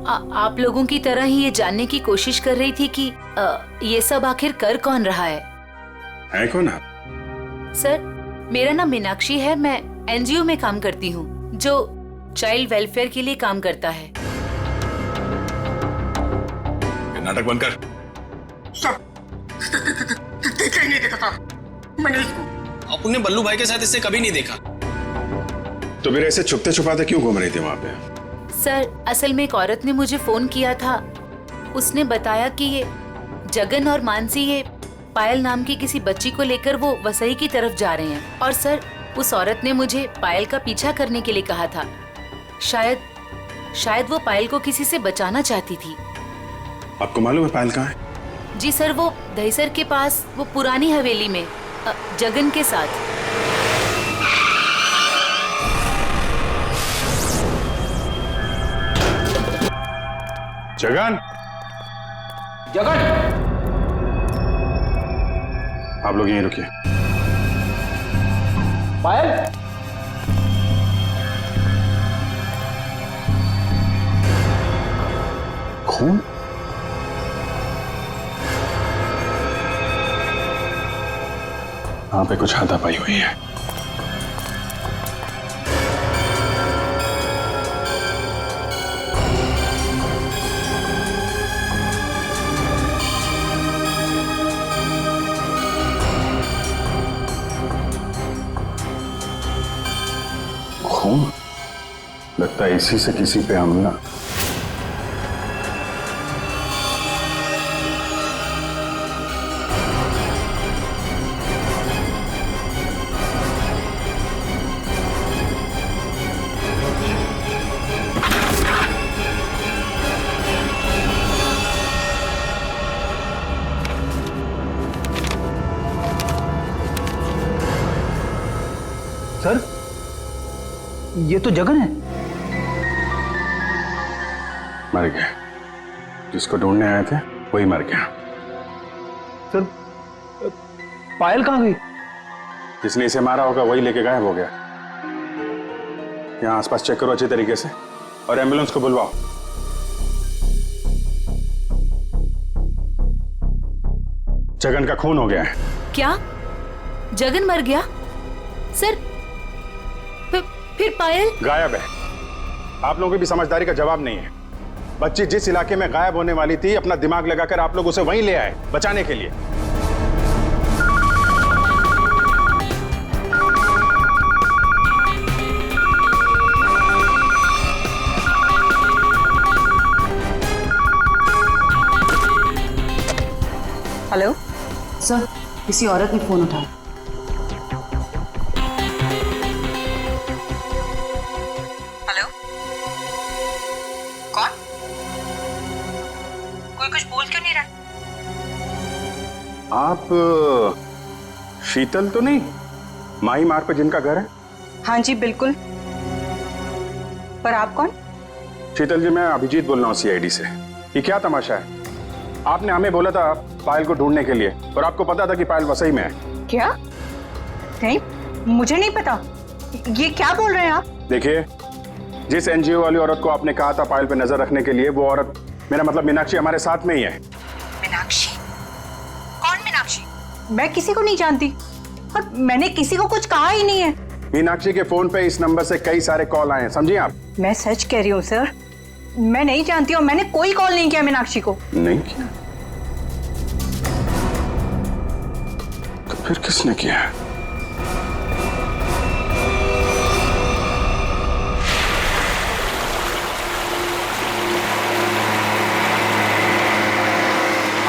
आप लोगों की तरह ही ये जानने की कोशिश कर रही थी कि ये सब आखिर कर कौन रहा है कौन आप? सर मेरा नाम मीनाक्षी है। मैं एनजीओ में काम करती हूँ जो चाइल्ड वेलफेयर के लिए काम करता है। नाटक बंद कर। देखा ही नहीं देखा था मैंने इसको। अपने बल्लू भाई के साथ इससे कभी नहीं देखा। तो फिर ऐसे छुपते छुपाते क्यों घूम रही थी वहां पे? सर असल में एक औरत ने मुझे फोन किया था। उसने बताया कि ये जगन और मानसी ये पायल नाम की किसी बच्ची को लेकर वो वसई की तरफ जा रहे हैं। और सर उस औरत ने मुझे पायल का पीछा करने के लिए कहा था। शायद वो पायल को किसी से बचाना चाहती थी। आपको मालूम है पायल कहाँ है? जी सर, वो दहीसर के पास वो पुरानी हवेली में जगन के साथ। जगन, आप लोग यहीं रुकिए। पायल, खून? वहां पे कुछ हाथापाई हुई है। खून? लगता है इसी से किसी पे हमला। सर, ये तो जगन है। मर गया। जिसको ढूंढने आए थे वही मर गया। सर, पायल कहाँ गई? जिसने इसे मारा होगा वही लेके गायब हो गया। यहाँ आसपास चेक करो अच्छी तरीके से और एम्बुलेंस को बुलवाओ। जगन का खून हो गया है। क्या? जगन मर गया? सर, फिर पायल गायब है। आप लोगों की भी समझदारी का जवाब नहीं है। बच्ची जिस इलाके में गायब होने वाली थी, अपना दिमाग लगाकर आप लोग उसे वहीं ले आए बचाने के लिए। हेलो सर, किसी औरत ने फोन उठाया। हेलो, कौन? कोई कुछ बोल क्यों नहीं रहा? आप शीतल तो नहीं? माही मार्ग पे जिनका घर है? हाँ जी बिल्कुल। पर आप कौन? शीतल जी, मैं अभिजीत बोल रहा हूँ सीआईडी से। ये क्या तमाशा है? आपने हमें बोला था पायल को ढूंढने के लिए और आपको पता था कि पायल वसई में है। क्या? नहीं, मुझे नहीं पता। ये क्या बोल रहे हैं आप? देखिए, जिस एनजीओ वाली औरत को आपने कहा था पायल पे नजर रखने के लिए, वो औरत, मेरा मतलब मीनाक्षी, हमारे साथ में ही है। मीनाक्षी? कौन मीनाक्षी? मैं किसी को नहीं जानती और मैंने किसी को कुछ कहा ही नहीं है। मीनाक्षी के फोन पे इस नंबर से कई सारे कॉल आए हैं, समझिए आप। मैं सच कह रही हूँ सर, मैं नहीं जानती और मैंने कोई कॉल नहीं किया मीनाक्षी को। नहीं किया? तो फिर किसने किया?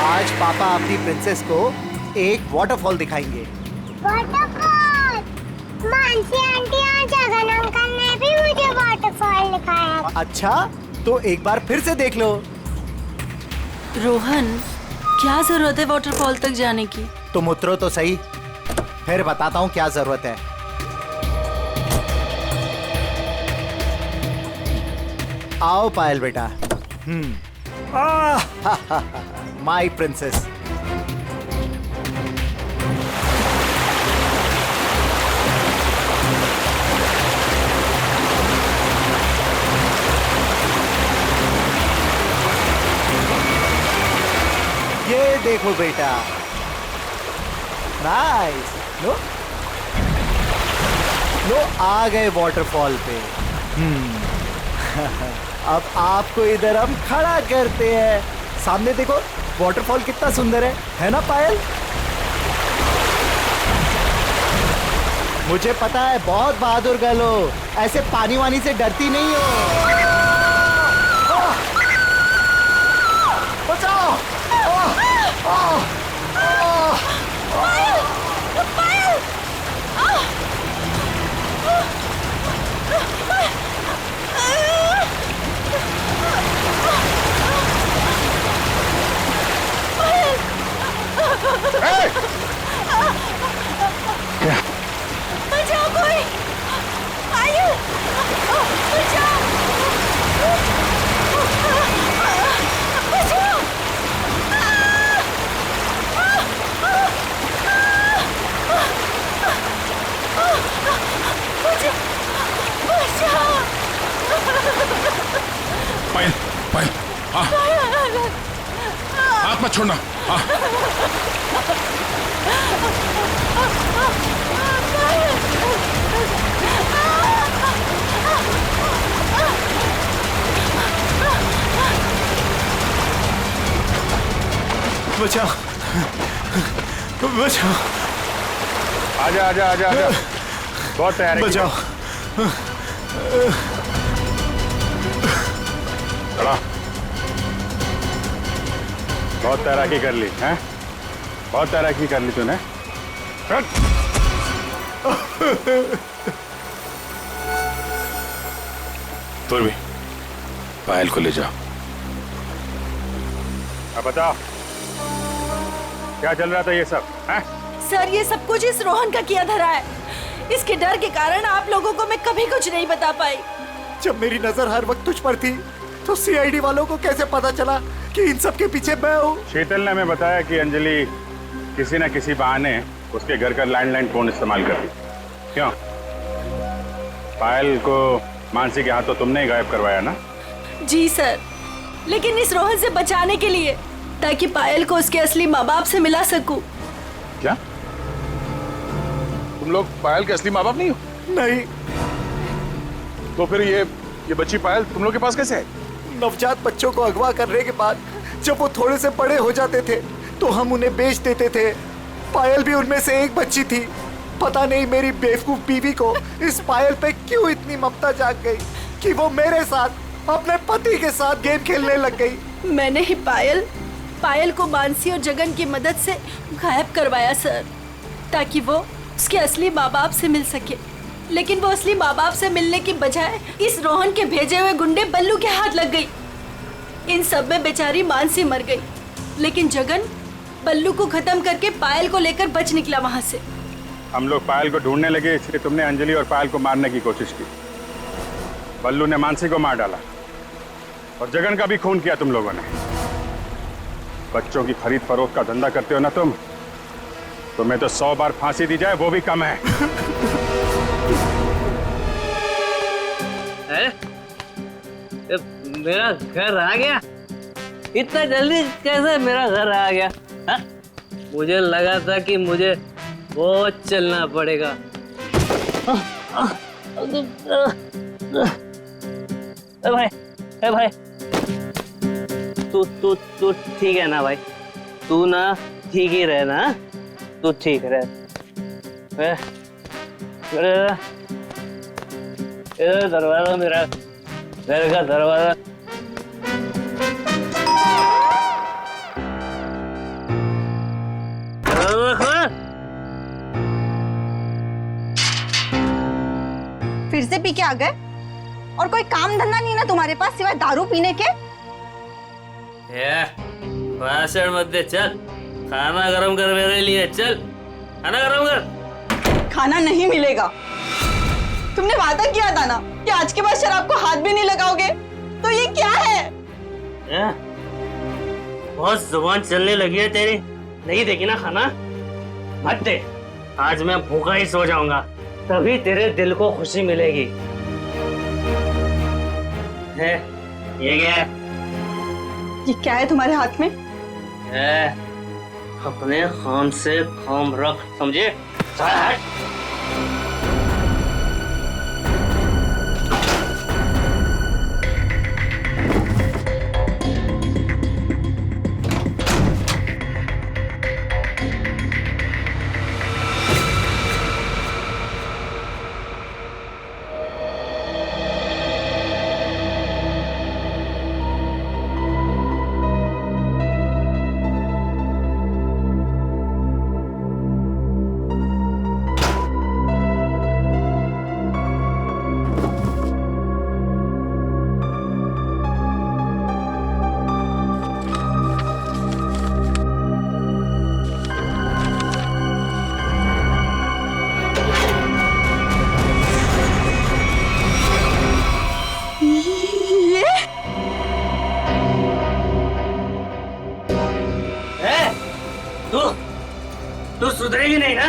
आज पापा अपनी प्रिंसेस को एक वाटरफॉल दिखाएंगे। वाटरफॉल? मानसी आंटी और जगन अंकल ने भी मुझे वाटरफॉल दिखाया। अच्छा, तो एक बार फिर से देख लो। रोहन, क्या जरूरत है वाटरफॉल तक जाने की? तुम उतरो तो सही, फिर बताता हूँ क्या जरूरत है। आओ पायल बेटा। My princess. ये देखो बेटा, नाइस। लो आ गए वाटरफॉल पे। अब आपको इधर हम खड़ा करते हैं। सामने देखो वाटरफॉल कितना सुंदर है ना पायल? मुझे पता है बहुत बहादुर गर्ल हो, ऐसे पानी वानी से डरती नहीं हो। बचाओ! बचाओ कोई! आयु! बचाओ! बचाओ! पायल, पायल, हाँ, हाथ मत छोड़ना। हाँ। बचाओ, बचाओ। आजा आजा आजा आजा। बहुत तैयार है। बचाओ। चला। बहुत तैराकी कर ली हैं? बहुत तैराकी कर ली तूने। तो भी पायल को ले जाओ। अब बताओ क्या चल रहा था ये सब हैं? सर ये सब कुछ इस रोहन का किया धरा है। इसके डर के कारण आप लोगों को मैं कभी कुछ नहीं बता पाई। जब मेरी नजर हर वक्त तुझ पर थी तो सीआईडी वालों को कैसे पता चला कि इन सब के पीछे मैं हूँ? शीतल ने हमें बताया कि अंजलि किसी न किसी बहाने उसके घर का लैंडलाइन फोन इस्तेमाल करती। क्यों? पायल को मानसी के हाथों तुमने ही गायब करवाया ना? जी सर, लेकिन इस रोहन से बचाने के लिए, ताकि पायल को उसके असली माँ बाप से मिला सकूं। क्या तुम लोग पायल के असली माँ बाप नहीं हो? नहीं। तो फिर ये बच्ची पायल तुम लोग के पास कैसे है? नवजात बच्चों को अगवा करने के बाद जब वो थोड़े से बड़े हो जाते थे तो हम उन्हें बेच देते थे। पायल भी उनमें से एक बच्ची थी। पता नहीं मेरी बेवकूफ बीवी को इस पायल पे क्यों इतनी ममता जाग गई कि वो मेरे साथ अपने पति के साथ गेम खेलने लग गई। मैंने ही पायल को मानसी और जगन की मदद से गायब करवाया सर, ताकि वो उसके असली माँ बाप से मिल सके। लेकिन वो असली माँ बाप से मिलने की बजाय इस रोहन के भेजे हुए गुंडे बल्लू के हाथ लग गई। इन सब में बेचारी मानसी मर गई, लेकिन जगन बल्लू को खत्म करके पायल को लेकर बच निकला वहाँ से। हम लोग पायल को ढूंढने लगे, इसलिए तुमने अंजलि और पायल को मारने की कोशिश की। बल्लू ने मानसी को मार डाला और जगन का भी खून किया तुम लोगों ने। बच्चों की खरीद फरोख्त का धंधा करते हो ना तुम, तुम्हें तो 100 बार फांसी दी जाए वो भी कम है। मेरा घर आ गया? इतना जल्दी कैसे मेरा घर आ गया? हा? मुझे लगा था कि मुझे बहुत चलना पड़ेगा। भाई तू ठीक है ना भाई? तू ना ठीक ही रहना। तू ठीक रह। दरवाजा मेरा घर का दरवाजा। फिर से पी के आ गए? और कोई काम धंधा नहीं ना तुम्हारे पास सिवाय दारू पीने के? भाषण मत दे, चल खाना गरम कर मेरे लिए। चल खाना गरम कर। खाना नहीं मिलेगा। तुमने वादा किया था ना कि आज के बाद शराब को हाथ भी नहीं लगाओगे, तो ये क्या है? बहुत जुबान चलने लगी है तेरी। नहीं देगी ना खाना? मत दे। आज मैं भूखा ही सो जाऊंगा, तभी तेरे दिल को खुशी मिलेगी। है ये क्या है? ये क्या है तुम्हारे हाथ में? है अपने काम से काम रख, समझे? तू सुधरेगी नहीं ना?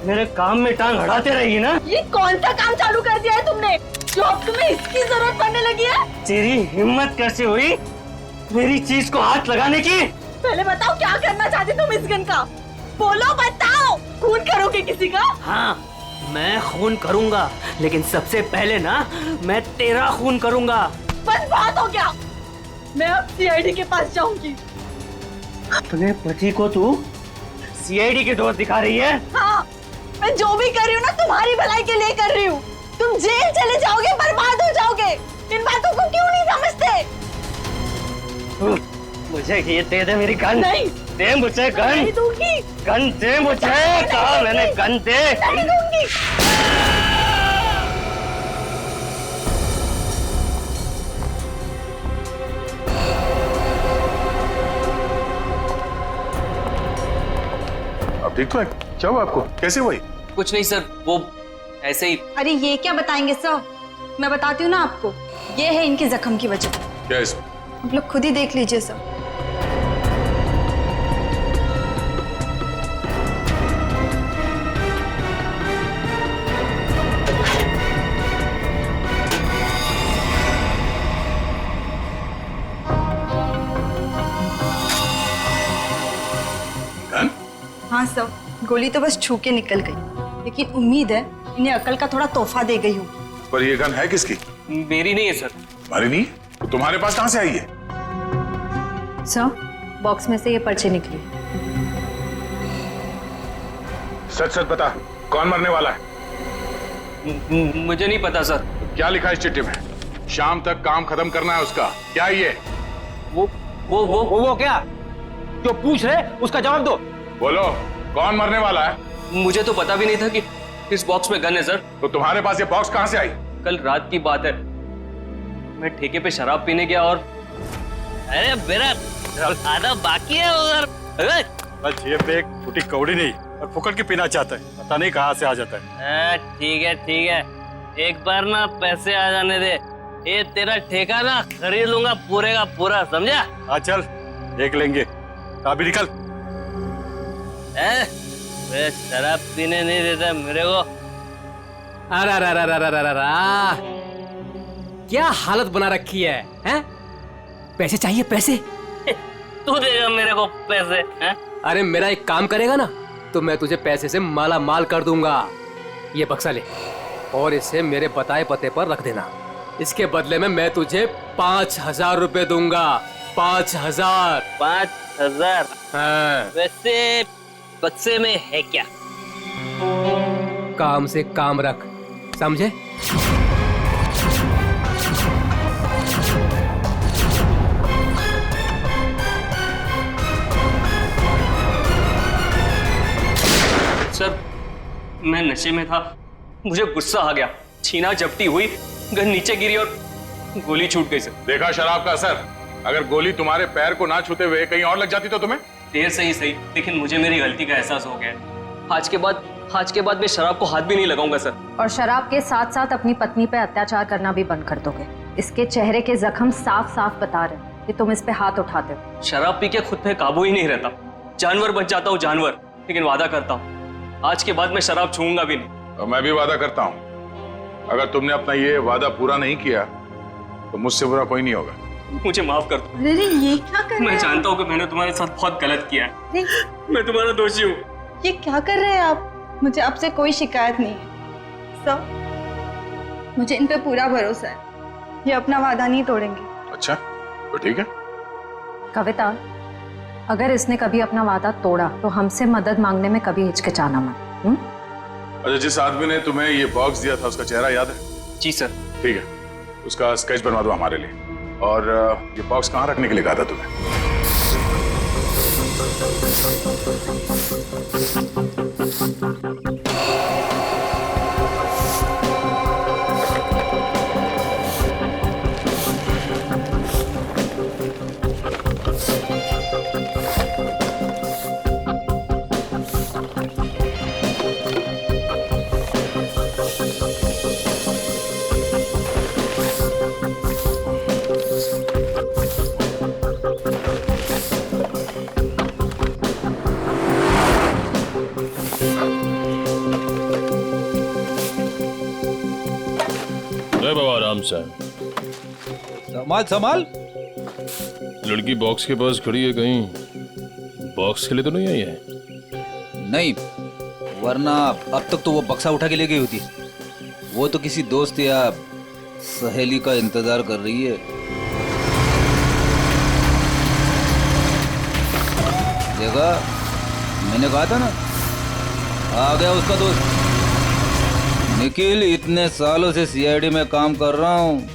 मेरे काम में टांग अड़ाते रहेगी ना? ये कौन सा काम चालू कर दिया है तुमने जो अब तुम्हें इसकी जरूरत पड़ने लगी है? तेरी हिम्मत कैसे हुई मेरी चीज को हाथ लगाने की? पहले बताओ क्या करना चाहते तुम इस गन का? बोलो, बताओ। खून करोगे किसी का? हाँ, मैं खून करूंगा, लेकिन सबसे पहले ना मैं तेरा खून करूंगा। बस बात हो गया। मैं अब सीआईडी के पास जाऊंगी। अपने पति को तू सीआईडी के दोस्त दिखा रही है? हाँ, मैं जो भी कर रही हूँ ना तुम्हारी भलाई के लिए कर रही हूँ। तुम जेल चले जाओगे, बर्बाद हो जाओगे। इन बातों को क्यों नहीं समझते? मुझे ये दे दे मेरी गन। नहीं दे मुझे गन। नहीं दूंगी। गन दे मुझे। कहा मैंने गन दे। नहीं दूंगी। अब ठीक तो है? क्या हुआ आपको? कैसे हुई? कुछ नहीं सर, वो ऐसे ही। अरे ये क्या बताएंगे सर, मैं बताती हूँ ना आपको। ये है इनके जख्म की वजह। क्या इसमें? आप लोग खुद ही देख लीजिए सर। हाँ सर, गोली तो बस छू के निकल गई, लेकिन उम्मीद है इन्हें अकल का थोड़ा तोहफा दे गई हूँ। पर ये गन है किसकी? मेरी नहीं है सर। तुम्हारी नहीं? तो तुम्हारे पास कहाँ से आई है? सर, बॉक्स में से ये पर्चे निकली। सच सच बता, कौन मरने वाला है? मुझे नहीं पता सर। क्या लिखा है इस चिट्ठी में? शाम तक काम खत्म करना है उसका। क्या ये? वो क्या जो पूछ रहे उसका जवाब दो। बोलो, कौन मरने वाला है? मुझे तो पता भी नहीं था कि इस बॉक्स में गन है सर। तो तुम्हारे पास ये बॉक्स कहाँ से आई? कल रात की बात है, मैं ठेके पे शराब पीने गया और अरे मेरा आधा बाकी है उधर। बस ये पे एक फूटी कौड़ी नहीं और फुकट की पीना चाहता है, पता नहीं कहाँ से आ जाता है। ठीक है, एक बार ना पैसे आ जाने दे, ये तेरा ठेका ना खरीद लूंगा पूरे का पूरा, समझा? हाँ चल देख लेंगे। अभी निकल। वे शराब पीने नहीं देता मेरे को। अरे क्या हालत बना रखी है, हैं? पैसे चाहिए, पैसे? तू देगा मेरे को पैसे, हैं? अरे मेरा एक काम करेगा ना तो मैं तुझे पैसे से माला माल कर दूंगा। ये बक्सा ले और इसे मेरे बताए पते पर रख देना। इसके बदले में मैं तुझे 5,000 रुपए दूंगा। 5,000। 5,000? हाँ। वैसे बक्से में है क्या? काम से काम रख, समझे? सर, मैं नशे में था, मुझे गुस्सा आ गया, छीना झपटी हुई, गन नीचे गिरी और गोली छूट गई सर। देखा शराब का असर? अगर गोली तुम्हारे पैर को ना छूते हुए कहीं और लग जाती तो तुम्हें? देर से ही सही, लेकिन मुझे मेरी गलती का एहसास हो गया। आज के बाद मैं शराब को हाथ भी नहीं लगाऊंगा सर। और शराब के साथ साथ अपनी पत्नी पे अत्याचार करना भी बंद कर दोगे। इसके चेहरे के जख्म साफ साफ बता रहे कि तुम इस पे हाथ उठाते हो। शराब पी के खुद पे काबू ही नहीं रहता, जानवर बन जाता हूँ जानवर। लेकिन वादा करता हूँ आज के बाद मैं शराब छूऊंगा भी नहीं। और मैं भी वादा करता हूँ, अगर तुमने अपना ये वादा पूरा नहीं किया तो मुझसे बुरा कोई नहीं होगा। मुझे माफ कर दो। अरे ये क्या कर रहे हैं? मैं जानता हूँ कि मैंने तुम्हारे साथ बहुत गलत किया है। मैं तुम्हारा दोषी हूँ। ये क्या कर रहे हैं आप? मुझे आपसे कोई शिकायत नहीं है सर, मुझे इन पे पूरा भरोसा है। ये अपना वादा नहीं तोड़ेंगे। अच्छा तो ठीक है। कविता, अगर इसने कभी अपना वादा तोड़ा तो हमसे मदद मांगने में कभी हिचकिचाना मत। अच्छा, जिस आदमी ने तुम्हें ये बॉक्स दिया था उसका चेहरा याद है? जी सर। ठीक है, उसका स्केच बनवा दो हमारे लिए। और ये बॉक्स कहाँ रखने के लिए कहा था तुम्हें? बाबा आराम से। संभाल संभाल। लड़की बॉक्स के पास खड़ी है, कहीं बॉक्स के लिए तो नहीं आई है? नहीं, वरना अब तक तो वो बक्सा उठा के ले गई होती। वो तो किसी दोस्त या सहेली का इंतजार कर रही है। देखा, मैंने कहा था ना, आ गया उसका दोस्त निखिल। इतने सालों से सीआईडी में काम कर रहा हूँ,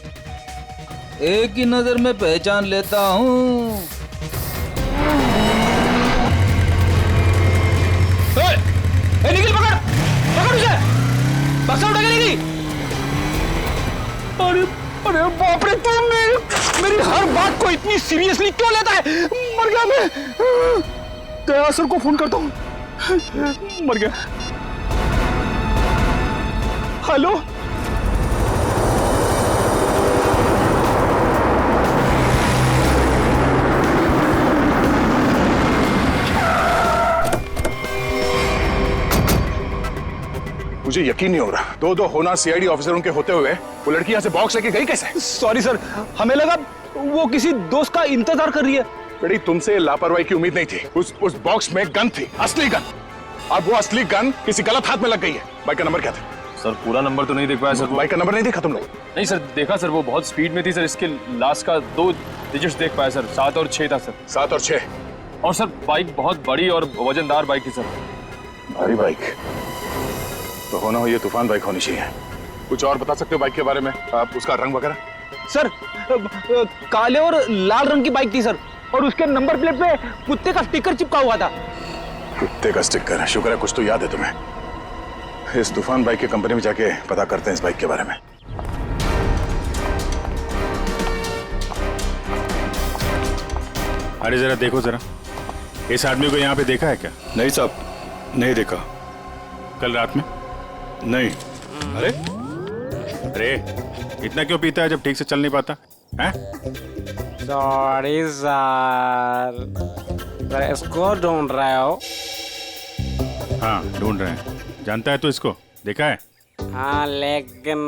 एक ही नजर में पहचान लेता हूँ। निखिल पकड़ पकड़ उसे, बक्सा उठा के ले गई। अरे अरे बाप रे, तू मेरी हर बात को इतनी सीरियसली क्यों लेता है? मर गया मैं। दया सर को फोन करता हूँ। मर गया। हेलो, मुझे यकीन नहीं हो रहा, दो होना सीआईडी ऑफिसर उनके होते हुए वो लड़की यहाँ से बॉक्स लेके गई कैसे? सॉरी सर, हमें लगा वो किसी दोस्त का इंतजार कर रही है। बेटी, तुमसे लापरवाही की उम्मीद नहीं थी। उस बॉक्स में गन थी, असली गन। अब वो असली गन किसी गलत हाथ में लग गई है। बाइक का नंबर क्या था? सर पूरा नंबर तो नहीं देख पाया सर। बाइक का नंबर नहीं देखा तुम लोग? नहीं सर, देखा सर, वो बहुत स्पीड में थी सर। इसके लास्ट का 2 डिजिट्स देख पाया सर, 7 और 6 था सर। 7 और 6? और सर बाइक बहुत बड़ी और वजनदार बाइक थी सर। भारी बाइक तो होना हो, ये तूफान बाइक होनी चाहिए। कुछ और बता सकते हो बाइक के बारे में? आप उसका रंग वगैरह? सर काले और लाल रंग की बाइक थी सर, और उसके नंबर प्लेट पे कुत्ते का स्टिकर चिपका हुआ था। कुत्ते का स्टिकर? शुक्र है कुछ तो याद है तुम्हें। इस तूफान बाइक की कंपनी में जाके पता करते हैं इस बाइक के बारे में। अरे जरा देखो जरा, इस आदमी को यहाँ पे देखा है क्या? नहीं साहब, नहीं देखा। कल रात में? नहीं। अरे अरे, इतना क्यों पीता है जब ठीक से चल नहीं पाता है? सॉरी सर, इसको ढूंढ रहे हो? हाँ ढूंढ रहे हैं। जानता है तू इसको? देखा है? हाँ, लेकिन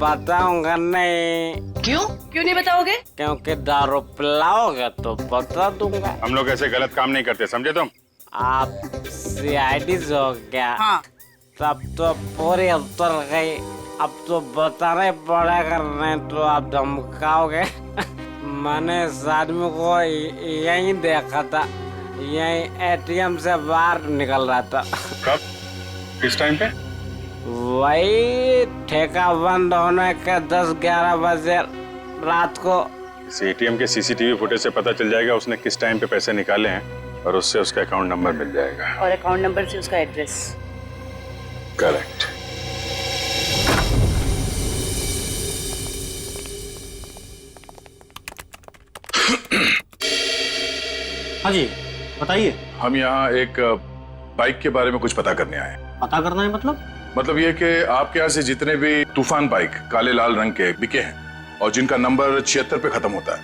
बताऊंगा नहीं। क्यों नहीं बताओगे? क्योंकि दारू पिलाओगे तो बता दूंगा। हम लोग ऐसे गलत काम नहीं करते, समझे तुम? आप सीआईडी हो क्या? हाँ। तब तो पूरी उतर गई। अब तो बताना ही पड़ेगा, नहीं तो आप धमकाओगे। मैंने इस आदमी को यहीं देखा था, यहीं एटीएम से बाहर निकल रहा था। कब? किस टाइम पे? वही ठेका बंद होने के 10-11 बजे रात को। इस एटीएम के सीसीटीवी फुटेज से पता चल जाएगा उसने किस टाइम पे पैसे निकाले हैं, और उससे उसका अकाउंट नंबर मिल जाएगा। और अकाउंट नंबर से उसका एड्रेस। करेक्ट। हाँ जी बताइए। हम यहाँ एक बाइक के बारे में कुछ पता करने आए हैं। पता करना है मतलब ये कि आपके यहाँ से जितने भी तूफान बाइक काले लाल रंग के बिके हैं और जिनका नंबर 76 पे खत्म होता है,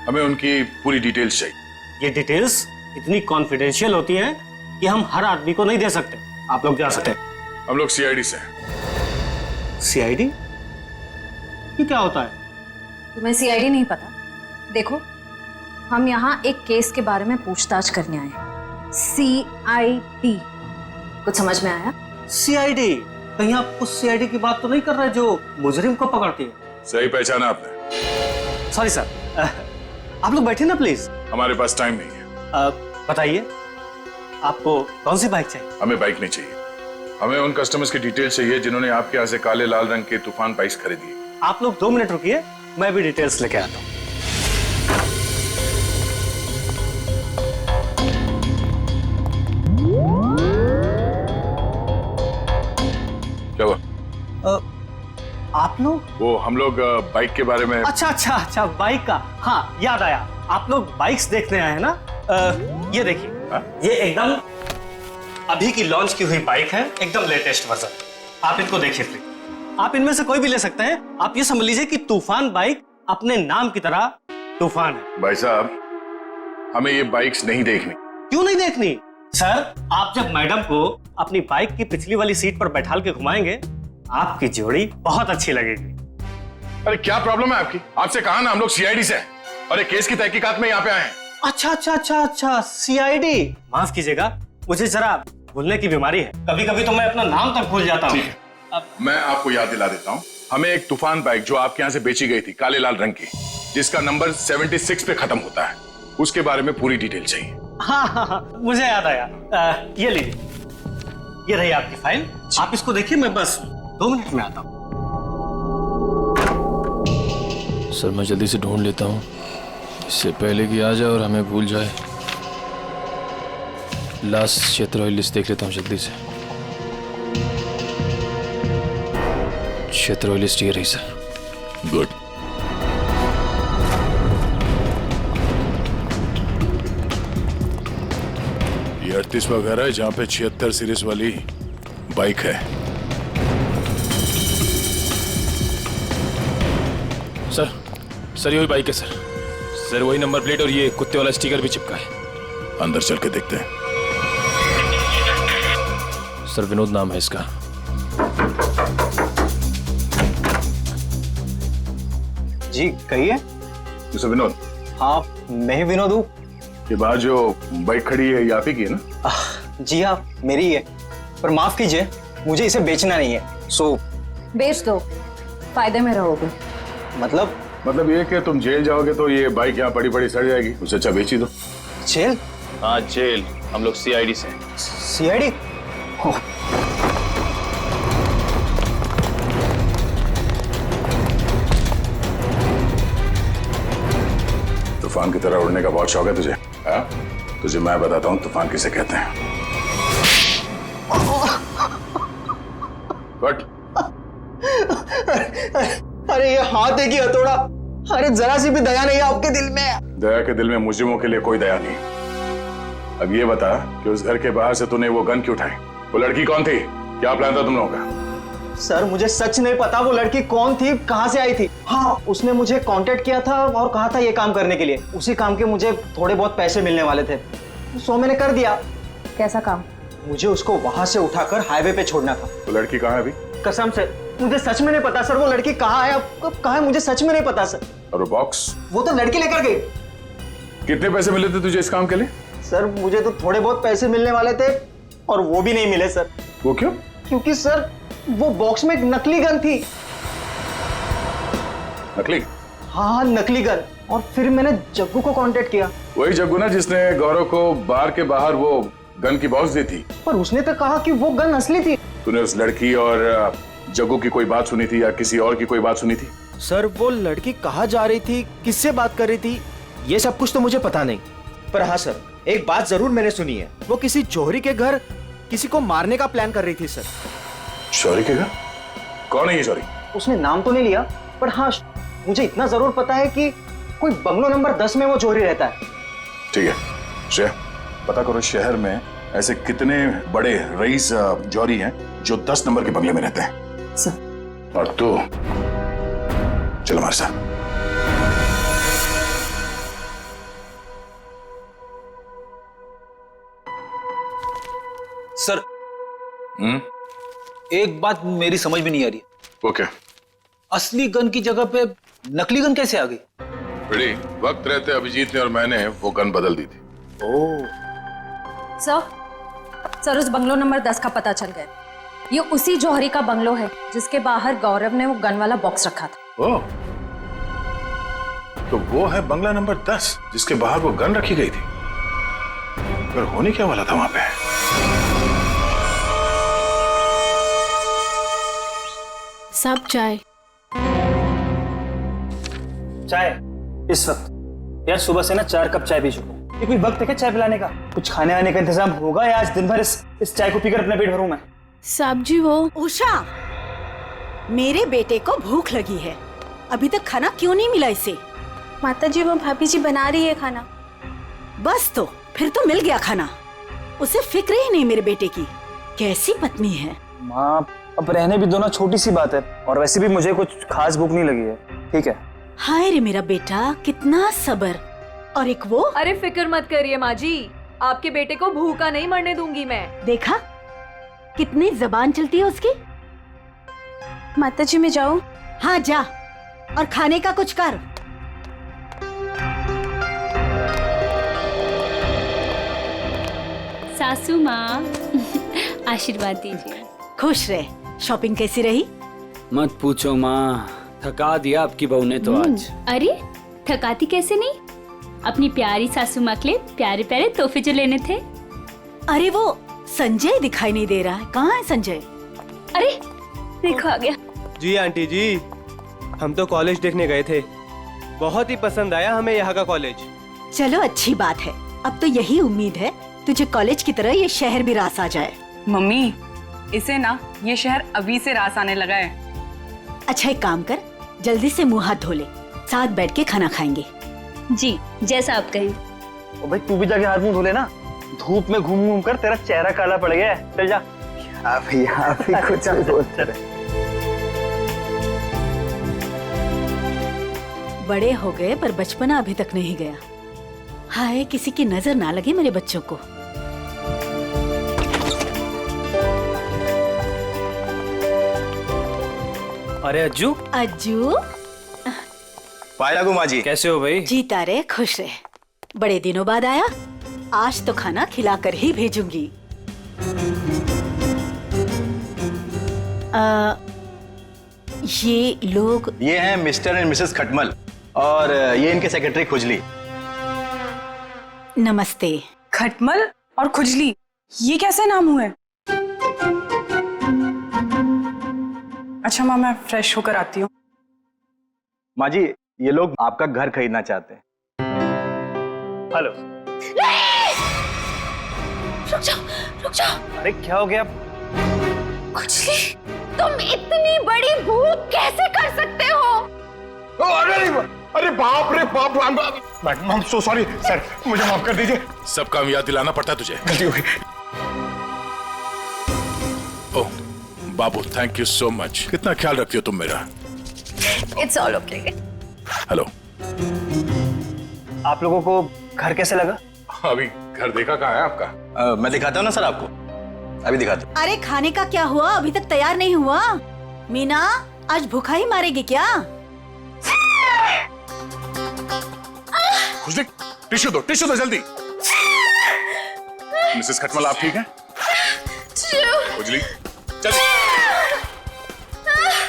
हमें उनकी पूरी डिटेल्स चाहिए। ये डिटेल्स इतनी कॉन्फिडेंशियल होती हैं कि हम हर आदमी को नहीं दे सकते। आप लोग जा सकते हैं। हम लोग सीआईडी से हैं। सीआईडी? ये क्या होता है? तुम्हें सीआईडी नहीं पता? देखो, हम यहाँ एक केस के बारे में पूछताछ करने आए हैं। सीआईडी, कुछ समझ में आया? सीआईडी? कहीं आप उस सीआईडी की बात तो नहीं कर रहे जो मुजरिम को पकड़ती है? सही पहचाना आपने। सॉरी सर, आप लोग बैठे ना प्लीज। हमारे पास टाइम नहीं है। बताइए आपको कौन सी बाइक चाहिए? हमें बाइक नहीं चाहिए, हमें उन कस्टमर्स की डिटेल्स चाहिए जिन्होंने आपके यहाँ से काले लाल रंग के तूफान बाइक्स खरीदी। आप लोग 2 मिनट रुकिए, मैं भी डिटेल्स लेके आता हूँ। क्या हुआ? आप लोग? वो हम लोग बाइक के बारे में। अच्छा बाइक का, हाँ याद आया। आप लोग बाइक्स देखने आए हैं ना? ये देखिए, ये एकदम अभी की लॉन्च की हुई बाइक है, एकदम लेटेस्ट वर्जन। आप इनको देखिए प्लीज। आप इनमें से कोई भी ले सकते हैं। आप ये समझ लीजिए कि तूफान बाइक अपने नाम की तरह तूफान है। भाई साहब, हमें ये बाइक्स नहीं देखनी। क्यों नहीं देखनी? सर, आप जब मैडम को अपनी बाइक की पिछली वाली सीट पर बैठाल के घुमाएंगे, आपकी जोड़ी बहुत अच्छी लगेगी। अरे क्या प्रॉब्लम है आपकी? आपसे कहा ना हम लोग सीआईडी से हैं और एक केस की तहकीकात में यहाँ पे आए हैं। अच्छा अच्छा अच्छा अच्छा, सीआईडी। माफ कीजिएगा, मुझे जरा भूलने की बीमारी है, कभी कभी तो मैं अपना नाम तक भूल जाता हूँ। मैं आपको याद दिला देता हूँ, हमें एक तूफान बाइक जो आपके यहाँ से बेची गई थी, काले लाल रंग की, जिसका नंबर 76 पे खत्म होता है, उसके बारे में पूरी डिटेल चाहिए। हाँ हाँ हाँ, मुझे याद आया। ये लीजिए, ये रही आपकी फाइल, आप इसको देखिए, मैं बस 2 मिनट में आता हूँ। सर मैं जल्दी से ढूंढ लेता हूँ, इससे पहले कि आ जाए और हमें भूल जाए। लास्ट क्षेत्र लिस्ट देख लेता हूँ जल्दी से। क्षेत्र लिस्ट ये रही सर। गुड। ये 38वां घर है जहाँ पे 76 सीरीज वाली बाइक है। सर यही बाइक है सर। सर वही नंबर प्लेट और ये कुत्ते वाला स्टिकर भी चिपका है। अंदर चल के देखते हैं। सर विनोद नाम है इसका। जी कहिए। मिस्टर विनोद। हाँ मैं ही विनोद हूँ। ये बाहर जो बाइक खड़ी है, ये आप ही की है ना? जी हाँ मेरी ही है, पर माफ कीजिए मुझे इसे बेचना नहीं है। सो बेच दो, फायदे में रहोगे। मतलब ये कि तुम जेल जाओगे तो ये बाइक यहाँ पड़ी पड़ी सड़ जाएगी, उससे अच्छा बेच ही दो। जेल? हाँ जेल, हम लोग सीआईडी से। सीआईडी? तूफान की तरह उड़ने का बहुत शौक है तुझे? हाँ? तुझे मैं बताता हूँ तूफान किसे कहते हैं। कट। अरे ये हाथ है कि हथौड़ा? अरे जरा सी भी दया नहीं है आपके दिल में? दया के दिल में मुजरिमों के लिए कोई दया नहीं। अब ये बता कि उस घर के बाहर से तूने वो गन क्यों उठाई? वो लड़की कौन थी? क्या प्लान था तुम लोगों का? सर मुझे सच नहीं पता वो लड़की कौन थी, कहाँ से आई थी। हाँ उसने मुझे कांटेक्ट किया था और कहा था ये काम करने के लिए। उसी काम के मुझे थोड़े बहुत पैसे मिलने वाले थे, सो मैंने कर दिया। कैसा काम? मुझे उसको वहां से उठाकर हाईवे पे छोड़ना था। तो लड़की कहाँ है अभी? कसम से मुझे सच में नहीं पता सर, वो लड़की कहाँ है, अब कहाँ है मुझे सच में नहीं पता सर। और वो बॉक्स? वो तो लड़की लेकर गई। कितने पैसे मिले थे तुझे इस काम के लिए? सर मुझे तो थोड़े बहुत पैसे मिलने वाले थे और वो भी नहीं मिले सर। वो क्यों? क्योंकि सर वो बॉक्स में एक नकली गन थी। नकली? हाँ नकली गन। और फिर मैंने जग्गू को कांटेक्ट किया। वही जग्गू ना जिसने गौरव को बार के बाहर वो गन की बॉक्स दी थी? पर उसने तो कहा कि वो गन असली थी। तूने उस लड़की और जग्गू की कोई बात सुनी थी या किसी और की कोई बात सुनी थी? सर वो लड़की कहाँ जा रही थी, किससे बात कर रही थी, ये सब कुछ तो मुझे पता नहीं। पर हाँ सर एक बात जरूर मैंने सुनी है, वो किसी जौहरी के घर किसी को मारने का प्लान कर रही थी सर। जौहरी के घर? कौन है ये जौहरी? उसने नाम तो नहीं लिया, पर हाँ मुझे इतना जरूर पता है कि कोई बंगलो नंबर 10 में वो जौहरी रहता है। ठीक है श्रेया, पता करो शहर में ऐसे कितने बड़े रईस जौहरी हैं जो 10 नंबर के बंगले में रहते हैं। सर। और तू चलो हमारे साथ। सर एक बात मेरी समझ में नहीं आ रही। ओके। असली गन की जगह पे नकली गन कैसे आ गई? बड़ी वक्त रहते अभिजीत ने और मैंने वो गन बदल दी थी। सर उस बंगलो नंबर 10 का पता चल गया। ये उसी जौहरी का बंगलो है जिसके बाहर गौरव ने वो गन वाला बॉक्स रखा था। ओह, तो वो है बंगला नंबर 10 जिसके बाहर वो गन रखी गई थी। पर होने क्या वाला था वहां पे? सब चाय। चाय इस वक्त? यार सुबह से ना 4 कप चाय पी चुका हूँ। ये कोई वक्त है क्या चाय पिलाने का? कुछ खाने आने का इंतजाम होगा या आज दिन भर इस चाय को पीकर अपना पेट भरूं मैं? साहब जी वो उषा, मेरे बेटे को भूख लगी है, अभी तक खाना क्यों नहीं मिला इसे? माता जी वो भाभी जी बना रही है खाना। बस तो फिर तो मिल गया खाना। उसे फिक्र ही नहीं मेरे बेटे की। कैसी पत्नी है। माँ अब रहने भी दो ना, छोटी सी बात है, और वैसे भी मुझे कुछ खास भूख नहीं लगी है। ठीक है। हाय रे मेरा बेटा, कितना सब्र। और एक वो। अरे फिक्र मत करिए माँ जी, आपके बेटे को भूखा नहीं मरने दूंगी मैं। देखा कितनी जबान चलती है उसकी। माता जी मैं जाऊं? हाँ जा, और खाने का कुछ कर। सासू माँ आशीर्वाद दीजिए। खुश रहे। शॉपिंग कैसी रही? मत पूछो माँ, थका दिया आपकी बहू ने तो आज। अरे थकाती कैसे नहीं, अपनी प्यारी सासू माँ के लिए प्यारे प्यारे तोहफे जो लेने थे। अरे वो संजय दिखाई नहीं दे रहा है, कहाँ है संजय? अरे देखो आ गया। जी आंटी जी, हम तो कॉलेज देखने गए थे, बहुत ही पसंद आया हमें यहाँ का कॉलेज। चलो अच्छी बात है। अब तो यही उम्मीद है तुझे कॉलेज की तरह ये शहर भी रास आ जाए। मम्मी इसे ना ये शहर अभी से रास आने लगा है। अच्छा एक काम कर, जल्दी से मुंह हाथ धो ले, साथ बैठ के खाना खाएंगे। जी जैसा आप कहें। ओ भाई तू भी जाके हाथ मुंह धो ले ना, धूप में घूम घूम कर तेरा चेहरा काला पड़ गया है। चल जा। आप ही कुछ बोलते रहे। बड़े हो गए पर बचपना अभी तक नहीं गया। हाय किसी की नजर ना लगे मेरे बच्चों को। अरे अज्जू। अज्जू पायला गुमा जी, कैसे हो भाई? जीता रहे, खुश रहे। बड़े दिनों बाद आया, आज तो खाना खिलाकर ही भेजूंगी। ये लोग? ये हैं मिस्टर एंड मिसेस खटमल और ये इनके सेक्रेटरी खुजली। नमस्ते। खटमल और खुजली, ये कैसे नाम हुए? अच्छा माँ मैं फ्रेश होकर आती हूँ। माँ जी ये लोग आपका घर खरीदना चाहते हैं। हेलो। रुक जाओ। अरे क्या हो गया? खुजली, तुम इतनी बड़ी भूख कैसे कर सकते हो? अरे बाप रे बाप, madam I am so sorry sir, मुझे माफ कर दीजिए। सब काम याद दिलाना पड़ता है तुझे। गलती हो गई। ओह बाबू, थैंक यू सो मच। कितना ख्याल रखती हो तुम मेरा। It's all okay. हेलो, आप लोगों को घर कैसे लगा? अभी घर देखा कहाँ है आपका? मैं दिखाता हूँ ना सर आपको, अभी दिखाता हूँ। अरे खाने का क्या हुआ, अभी तक तैयार नहीं हुआ। मीना आज भूखा ही मारेगी क्या? खुशली टिश्यू दो जल्दी। मिसेस खटमल आप ठीक हैं? खुजली चल।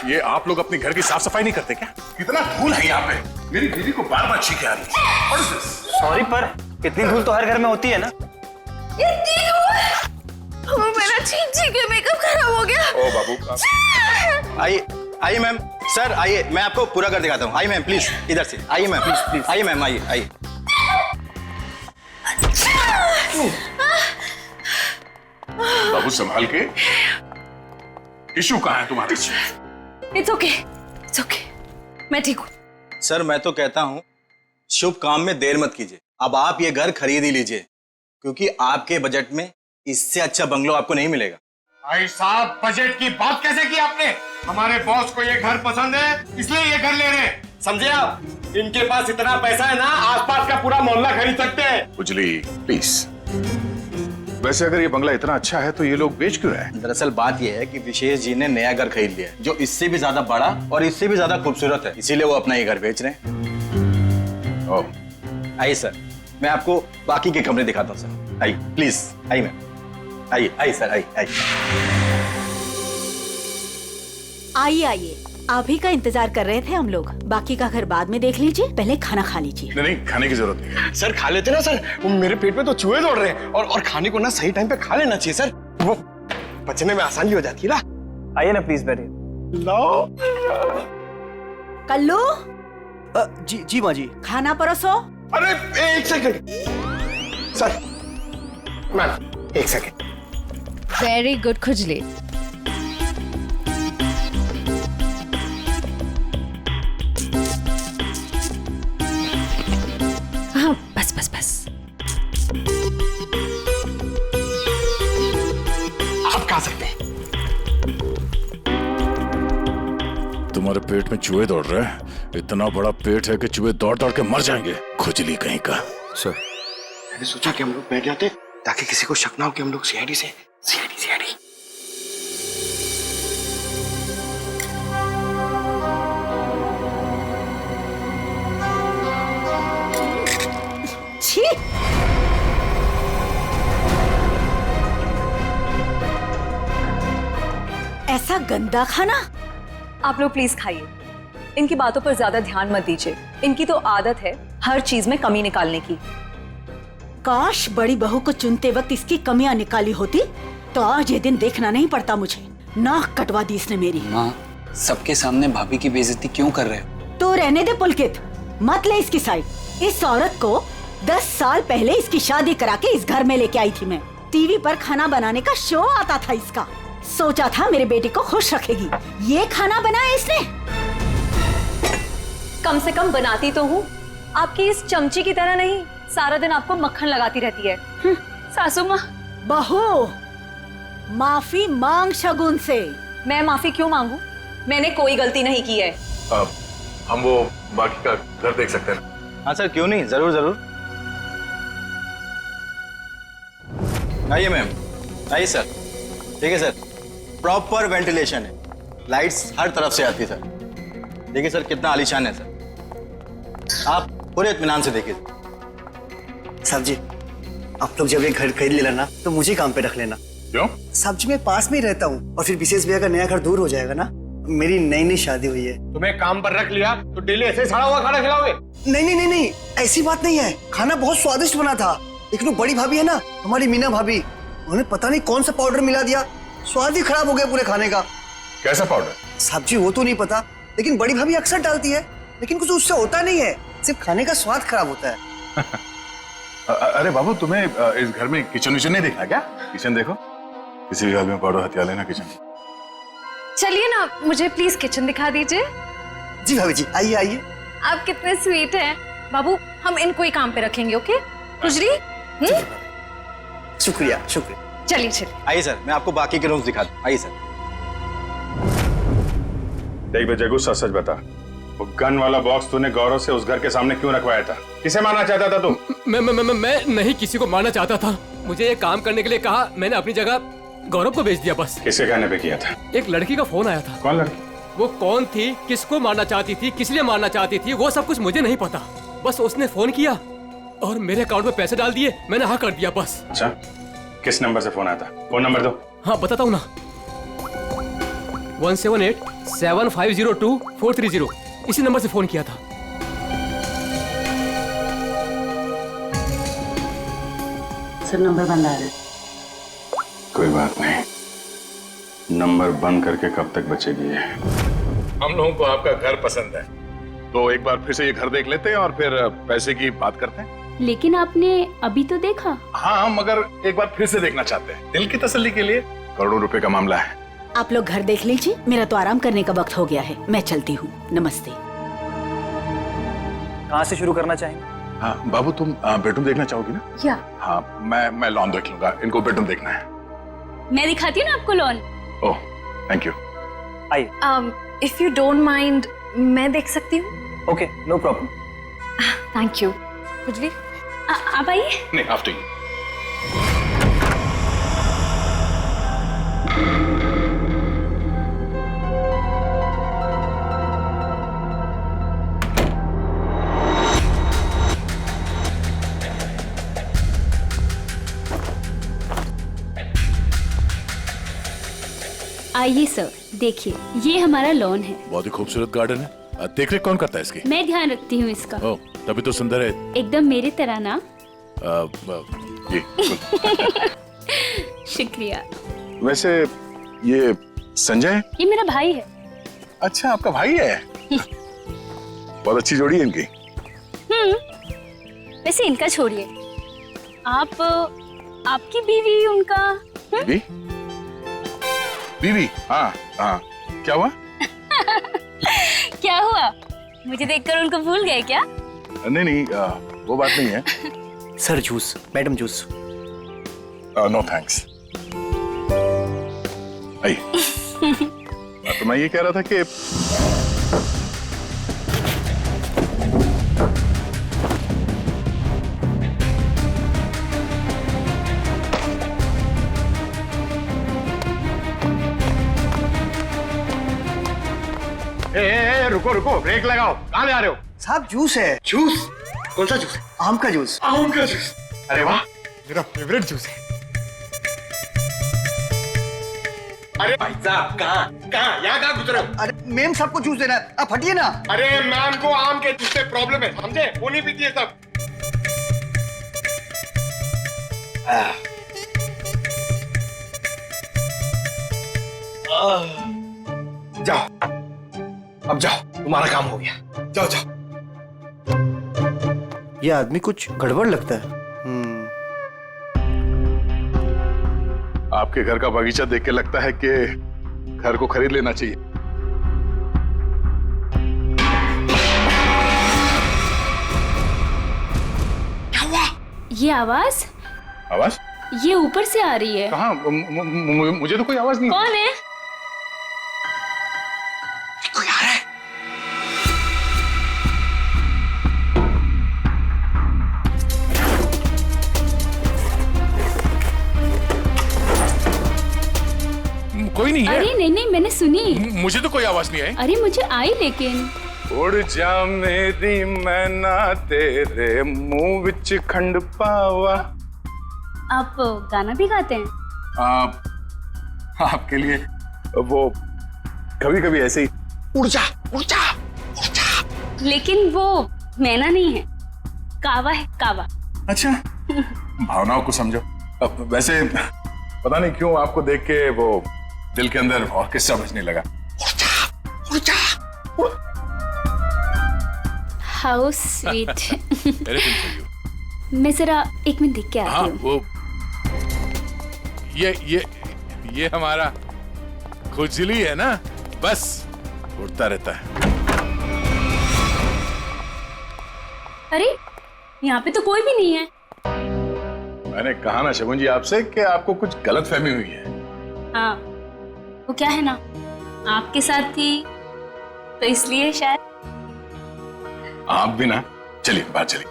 ये आप लोग अपने घर की साफ सफाई नहीं करते क्या? कितना धूल है यहाँ पे, मेरी बीवी को बार बार छींके आ रही है। सॉरी पर इतनी धूल तो हर घर में होती है ना। इतनी धूल, मेरा चींची के मेकअप खराब हो गया। ओ बाबू आइए आइए मैम, सर आइए, मैं आपको पूरा कर दिखाता हूँ। आइए मैम प्लीज, इधर से आइए मैम, प्लीज प्लीज आइए मैम, आइए आइए। बाबू संभाल के। टिश्यू कहाँ है तुम्हारे? इट्स ओके, मैं ठीक हूँ। सर मैं तो कहता हूँ शुभ काम में देर मत कीजिए, अब आप ये घर खरीद ही लीजिए, क्योंकि आपके बजट में इससे अच्छा बंगलो आपको नहीं मिलेगा। भाई साहब बजट की बात कैसे की आपने? हमारे बॉस को ये घर पसंद है इसलिए ये घर ले रहे हैं, समझे आप? इनके पास इतना पैसा है ना, आसपास का पूरा मोहल्ला खरीद सकते हैं। उजली प्लीज। वैसे अगर ये बंगला इतना अच्छा है तो ये लोग बेच क्यों रहे हैं? दरअसल बात ये है कि विशेष जी ने नया घर खरीद लिया है जो इससे भी ज्यादा बड़ा और इससे भी ज्यादा खूबसूरत है, इसीलिए वो अपना ये घर बेच रहे हैं। ओह आइए सर, मैं आपको बाकी के कमरे दिखाता हूँ सर। आइए प्लीज, आइए मैम, आइए आइए सर, आइए आइए आइए आइए, आप ही का इंतजार कर रहे थे हम लोग। बाकी का घर बाद में देख लीजिए, पहले खाना खा लीजिए। नहीं खाने की जरूरत नहीं। सर खा लेते ना सर, मेरे पेट में तो चूहे दौड़ रहे हैं और खाने को ना सही टाइम पे खा लेना चाहिए सर, वो पचने में आसानी हो जाती है ना। आइए ना प्लीज बैठिए। लो कल्लू। जी माँ जी। खाना परोसो। अरे एक सेकंड सर, मैम एक सेकंड। वेरी गुड खुजली। हाँ बस बस बस। आप खा सकते हैं। तुम्हारे पेट में चूहे दौड़ रहे हैं? इतना बड़ा पेट है कि चूहे दौड़ दौड़ के मर जाएंगे, खुजली कहीं का। सर मैंने सोचा कि हम लोग बैठ जाते ताकि किसी को शक ना हो कि हम लोग सीआईडी से। सीआईडी छी। ऐसा गंदा खाना। आप लोग प्लीज खाइए, इनकी बातों पर ज्यादा ध्यान मत दीजिए। इनकी तो आदत है हर चीज में कमी निकालने की। काश बड़ी बहू को चुनते वक्त इसकी कमियां निकाली होती तो आज ये दिन देखना नहीं पड़ता मुझे। नाक कटवा दी इसने मेरी। माँ, सबके सामने भाभी की बेइज्जती क्यों कर रहे हो? तो रहने दे पुलकित, मत ले इसकी साइड। इस औरत को 10 साल पहले इसकी शादी करा के इस घर में लेके आई थी मैं। टीवी पर खाना बनाने का शो आता था इसका। सोचा था मेरे बेटे को खुश रखेगी, ये खाना बनाया इसने। कम से कम बनाती तो हूँ, आपकी इस चमची की तरह नहीं सारा दिन आपको मक्खन लगाती रहती है। सासू माँ। बहू, माफी मांग शगुन से। मैं माफी क्यों मांगू? मैंने कोई गलती नहीं की है। हम वो बाकी का घर देख सकते हैं? हाँ सर, क्यों नहीं, जरूर जरूर। आइए मैम, आइए सर। ठीक है सर, प्रॉपर वेंटिलेशन है, लाइट्स हर तरफ से आती है सर। देखिए सर कितना आलीशान है सर, आप पूरे इत्मीनान से देखिए। साहब जी, आप लोग जब ये घर खरीद लेना ना तो मुझे काम पे रख लेना। क्यों? साहब जी मैं पास में ही रहता हूँ और फिर विशेष भैया का नया घर दूर हो जाएगा ना। मेरी नई नई शादी हुई है। तुम्हें काम पर रख लिया तो डेली ऐसे सड़ा हुआ खाना खिलाओगे? नहीं नहीं नहीं नहीं, ऐसी बात नहीं है। खाना बहुत स्वादिष्ट बना था, लेकिन वो बड़ी भाभी है ना, हमारी मीना भाभी, उन्होंने पता नहीं कौन सा पाउडर मिला दिया, स्वाद ही खराब हो गया पूरे खाने का। कैसा पाउडर? साहब जी वो तो नहीं पता, लेकिन बड़ी भाभी अक्सर डालती है, लेकिन कुछ उससे होता नहीं है, सिर्फ खाने का स्वाद खराब होता है। अरे बाबू, तुम्हें इस घर में किचन विचन नहीं देखना क्या? किचन देखो, किसी भी घर में पाउडर हथिया लेना किचन। चलिए ना, मुझे प्लीज किचन दिखा दीजिए। जी भाभी जी, आइए आइए। आप कितने स्वीट हैं बाबू, हम इनको ही काम पे रखेंगे। ओके खुजरी? शुक्रिया शुक्रिया। चलिए चलिए। आइए सर, मैं आपको बाकी के रूम्स दिखा दूं। आइए सर। देख बे जगू, सच सच बता, वो गन वाला बॉक्स तूने गौरव से उस घर के सामने क्यों रखवाया था? किसे मारना चाहता था तू? मैं नहीं किसी को मारना चाहता था। मुझे ये काम करने के लिए कहा, मैंने अपनी जगह गौरव को भेज दिया बस। किसके कहने पे किया था? एक लड़की का फोन आया था। कौन लड़की? वो कौन थी, किसको मारना चाहती थी, किस लिए मारना चाहती थी, वो सब कुछ मुझे नहीं पता। बस उसने फोन किया और मेरे अकाउंट में पैसे डाल दिए, मैंने हाँ कर दिया बस। अच्छा, किस नंबर से फोन आया था? फोन नंबर दो। हाँ बताता हूँ ना, 1787502 इसी नंबर से फोन किया था। सर नंबर बंद आ रहा है। कोई बात नहीं, नंबर बंद करके कब तक बचेगी ये? हम लोगों को आपका घर पसंद है, तो एक बार फिर से ये घर देख लेते हैं और फिर पैसे की बात करते हैं। लेकिन आपने अभी तो देखा। हाँ, मगर एक बार फिर से देखना चाहते हैं, दिल की तसल्ली के लिए। करोड़ों रुपए का मामला है। आप लोग घर देख लीजिए, मेरा तो आराम करने का वक्त हो गया है, मैं चलती हूँ। नमस्ते। कहाँ से शुरू करना चाहेंगे? हाँ बाबू, तुम बेडरूम देखना चाहोगी ना? या हाँ, मैं लॉन देख लूंगा, इनको बेडरूम देखना है। मैं दिखाती हूँ ना आपको लॉन। Oh thank you. आइए। इफ यू डोंट माइंड, मैं देख सकती हूँ? Okay, no problem. Thank you. खुजरी आप आइए। नहीं, आफ्टर यू। आइए सर, देखिए ये हमारा लॉन है। बहुत ही खूबसूरत गार्डन है। देख रेख कौन करता है इसकी? मैं ध्यान रखती हूँ इसका। ओह, तभी तो सुंदर है। एकदम मेरे तरह ना। ये शुक्रिया। वैसे ये संजय? ये मेरा भाई है। अच्छा, आपका भाई है? बहुत अच्छी जोड़ी है इनकी। वैसे इनका छोड़िए, आप आपकी बीवी, उनका बीवी? बीवी? हाँ हाँ, क्या हुआ? क्या हुआ? मुझे देखकर उनको भूल गए क्या? नहीं नहीं, वो बात नहीं है। Sir juice, madam juice. No thanks. तो मैं ये कह रहा था कि रुको रुको, ब्रेक लगाओ, कहाँ ले आ रहे हो? साहब जूस है। जूस? कौन सा जूस? आम का जूस। आम का जूस? अरे वाह, मेरा फेवरेट जूस है। अरे भाई साहब कहाँ यहाँ कहाँ गुजरे हो? अरे मेम सबको जूस देना है, आप हटिए ना। अरे मैम को आम के जूस से प्रॉब्लम है, समझे? वो नहीं पीती है सब। जाओ, अब जाओ, तुम्हारा काम हो गया। जाओ जाओ। ये आदमी कुछ गड़बड़ लगता है। आपके घर का बगीचा देख के लगता है कि घर को खरीद लेना चाहिए। क्या हुआ? ये आवाज आवाज ये ऊपर से आ रही है। कहाँ? मुझे तो कोई आवाज नहीं। कौन है? कोई आ रहा है। कोई नहीं है। अरे नहीं, मैंने सुनी। मुझे तो कोई आवाज नहीं आई। अरे मुझे आई लेकिन। उड़ जा मेरी मैना तेरे मुंह विच खंड पावा। आप गाना भी गाते हैं? आपके लिए वो कभी कभी ऐसे ही उड़ जा उड़ जा उड़ जा। लेकिन वो मैना नहीं है, कावा है, कावा। अच्छा, भावनाओं को समझो। अब वैसे पता नहीं क्यों आपको देख के वो दिल के अंदर और किस्सा बजने लगा। उड़ जा। How sweet. मैं जरा एक मिनट देख के आती हूँ। वो ये हमारा खुजली है ना, बस उड़ता रहता है। अरे यहाँ पे तो कोई भी नहीं है। मैंने कहा ना शगुन जी आपसे कि आपको कुछ गलतफहमी हुई है। हाँ, वो क्या है ना, आपके साथ थी तो इसलिए शायद। आप भी ना, चलिए बाहर चलिए।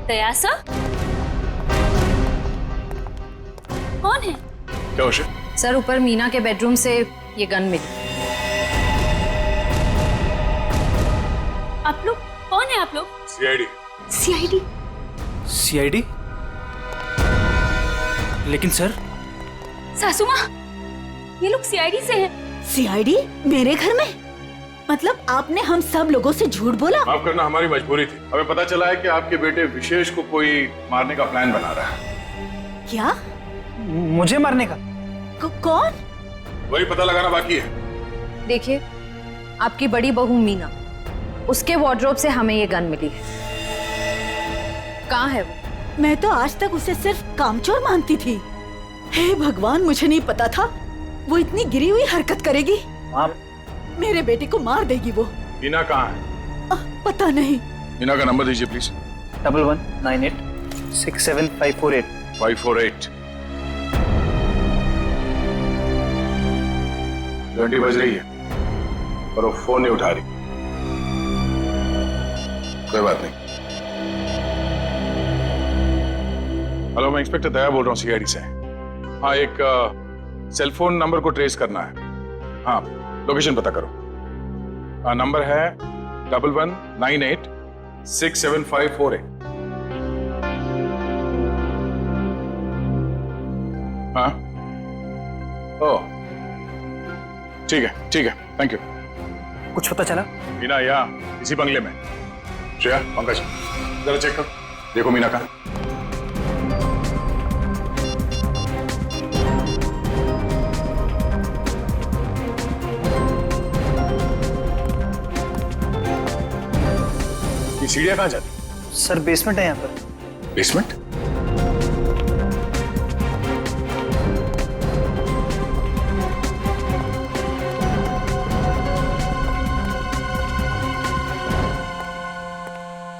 दयासा? कौन है? क्या हुआ? सर, ऊपर मीना के बेडरूम से ये गन मिली। आप लोग कौन है? आप लोग? सीआईडी। सीआईडी? सीआईडी? लेकिन सर। सासू माँ, ये लोग सीआईडी से हैं। सीआईडी मेरे घर में? मतलब आपने हम सब लोगों से झूठ बोला? माफ करना, हमारी मजबूरी थी। हमें पता चला है कि आपके बेटे विशेष को कोई मारने का प्लान बना रहा है। क्या? मुझे मारने का? कौन? वही पता लगाना बाकी है। देखिए, आपकी बड़ी बहू मीना, उसके वार्डरोब से हमें ये गन मिली है। कहाँ है वो? मैं तो आज तक उसे सिर्फ कामचोर मानती थी। हे भगवान, मुझे नहीं पता था वो इतनी गिरी हुई हरकत करेगी। मेरे बेटे को मार देगी वो। मीना कहाँ है? पता नहीं। मीना का नंबर दीजिए प्लीज। 1198675548 548। घंटी बज रही है और वो फोन नहीं उठा रही। कोई बात नहीं। हेलो, मैं इंस्पेक्टर दया बोल रहा हूँ सीआईडी से। हाँ, एक सेल फोन नंबर को ट्रेस करना है। हाँ, लोकेशन पता करो। नंबर है 1198675548। हाँ, ओ ठीक है, थैंक यू। कुछ पता चला? मीना यहाँ इसी बंगले में। श्रेया, पंकज, जरा चेक करो, देखो मीना का। ये सीढ़ियाँ कहाँ जाती? सर, बेसमेंट है यहाँ पर। Basement?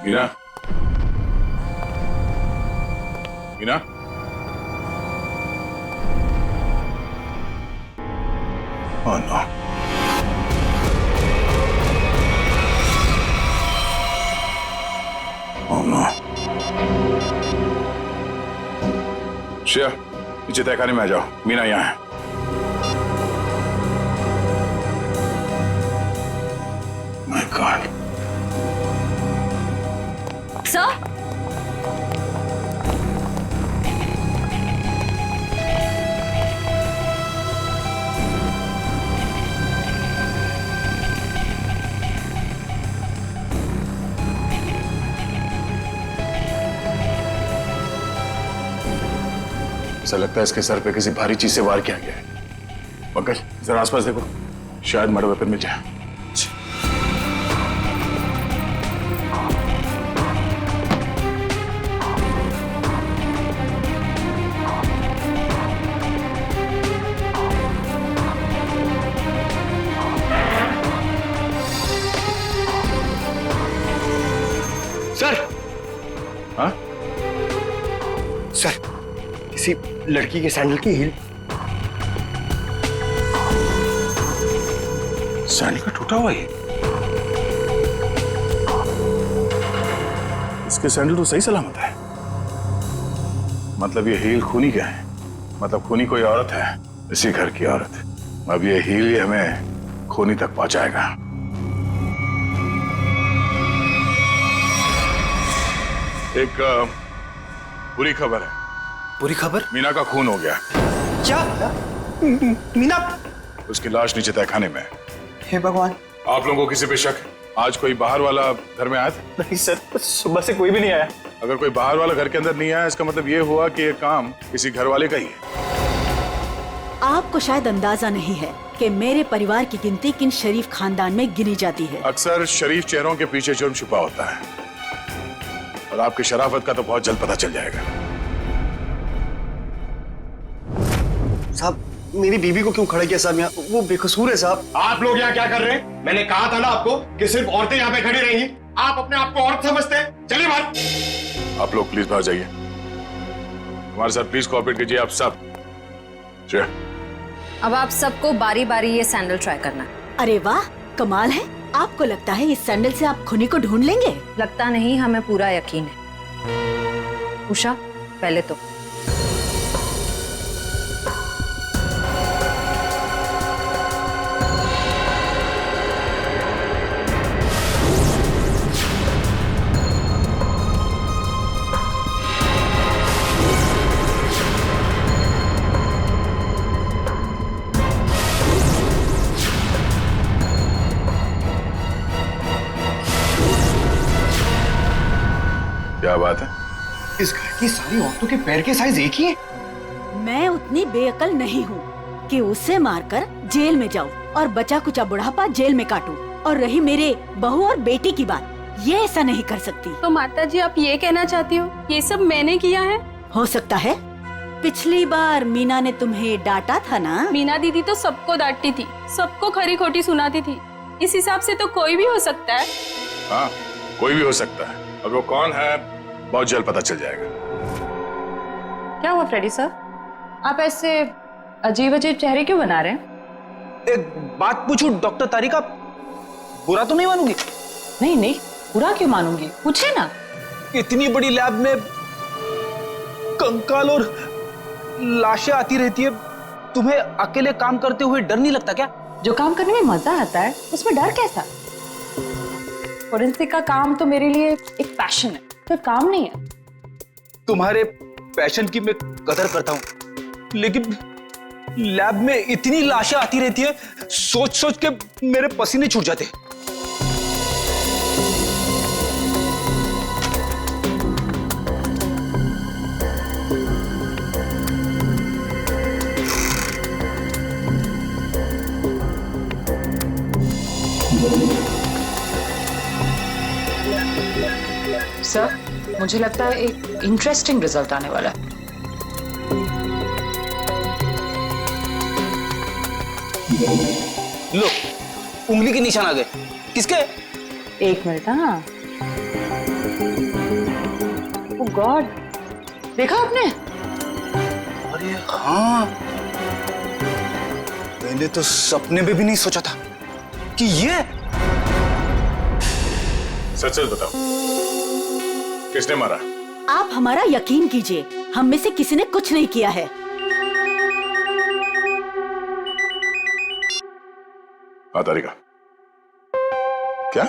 Meena, Meena, oh no, oh no. Shreya, नीचे तहखाने में आ जाओ, मीना यहाँ है। My God. सर, ऐसा लगता है इसके सर पे किसी भारी चीज से वार किया गया है। पंकज, जरा आसपास देखो, शायद मर्डर वेपन मिल जाए। सर। हाँ? सर, किसी लड़की के सैंडल की हील। सैंडल का टूटा हुआ है। इसके सैंडल तो सही सलामत है। मतलब ये हील खूनी का है। मतलब खूनी कोई औरत है, इसी घर की औरत। अब ये हील ही हमें खूनी तक पहुंचाएगा। एक बुरी खबर है। बुरी खबर? मीना का खून हो गया। क्या? मीना? उसकी लाश नीचे तहखाने में है। हे भगवान। आप लोगों को किसी पे शक? आज कोई बाहर वाला घर में आया था? नहीं सर, सुबह से कोई भी नहीं आया। अगर कोई बाहर वाला घर के अंदर नहीं आया, इसका मतलब ये हुआ कि ये काम किसी घर वाले का ही है। आपको शायद अंदाजा नहीं है कि मेरे परिवार की गिनती किन शरीफ खानदान में गिनी जाती है। अक्सर शरीफ चेहरों के पीछे जुर्म छुपा होता है, और आपकी शराफत का तो बहुत जल्द पता चल जाएगा। साहब, मेरी बीवी को क्यों खड़ा किया साहब यहाँ? वो बेकसूर है साहब। आप लोग यहाँ क्या कर रहे हैं? मैंने कहा था ना आपको कि सिर्फ औरतें यहाँ पे खड़ी रहेंगी। आप अपने आप को औरत समझते हैं। चलिए बाहर। आप लोग प्लीज बाहर जाइए। हमारे साथ प्लीज कोऑपरेट कीजिए आप सब। श्रेया, अब आप सबको बारी बारी ये सैंडल ट्राई करना है। अरे वाह, कमाल है। आपको लगता है इस सैंडल से आप खूनी को ढूंढ लेंगे? लगता नहीं, हमें पूरा यकीन है। उषा, पहले तो क्या बात है? इस घर की सारी औरतों के पैर के साइज एक ही है। मैं उतनी बेअकल नहीं हूँ कि उसे मारकर जेल में जाऊँ और बचा कुचा बुढ़ापा जेल में काटूं। और रही मेरे बहू और बेटी की बात, ये ऐसा नहीं कर सकती। तो माता जी, आप ये कहना चाहती हो ये सब मैंने किया है? हो सकता है। पिछली बार मीना ने तुम्हें डांटा था ना? मीना दीदी तो सबको डांटती थी, सबको खरी खोटी सुनाती थी। इस हिसाब से तो कोई भी हो सकता है। हाँ, कोई भी हो सकता है। और वो कौन है बहुत जल्द पता चल जाएगा। क्या हुआ फ्रेडी सर? आप ऐसे अजीब अजीब चेहरे क्यों बना रहे हैं? एक बात पूछूं डॉक्टर तारिका, बुरा तो नहीं मानूंगी? नहीं नहीं, बुरा क्यों मानूंगी, पूछे ना। इतनी बड़ी लैब में कंकाल और लाशें आती रहती है, तुम्हें अकेले काम करते हुए डर नहीं लगता क्या? जो काम करने में मजा आता है उसमें डर कैसा? फोरेंसिक का काम तो मेरे लिए एक पैशन है, तो काम नहीं है। तुम्हारे पैशन की मैं कदर करता हूं, लेकिन लैब में इतनी लाशें आती रहती है, सोच सोच के मेरे पसीने छूट जाते। सर, मुझे लगता है एक इंटरेस्टिंग रिजल्ट आने वाला है। लो, उंगली के निशान आ गए। किसके? एक मिनट। हाँ, ओह गॉड, देखा आपने? अरे हाँ, मैंने तो सपने में भी नहीं सोचा था कि ये। सच सच बताओ, किसने मारा? आप हमारा यकीन कीजिए, हम में से किसी ने कुछ नहीं किया है। हाँ तारिका, क्या?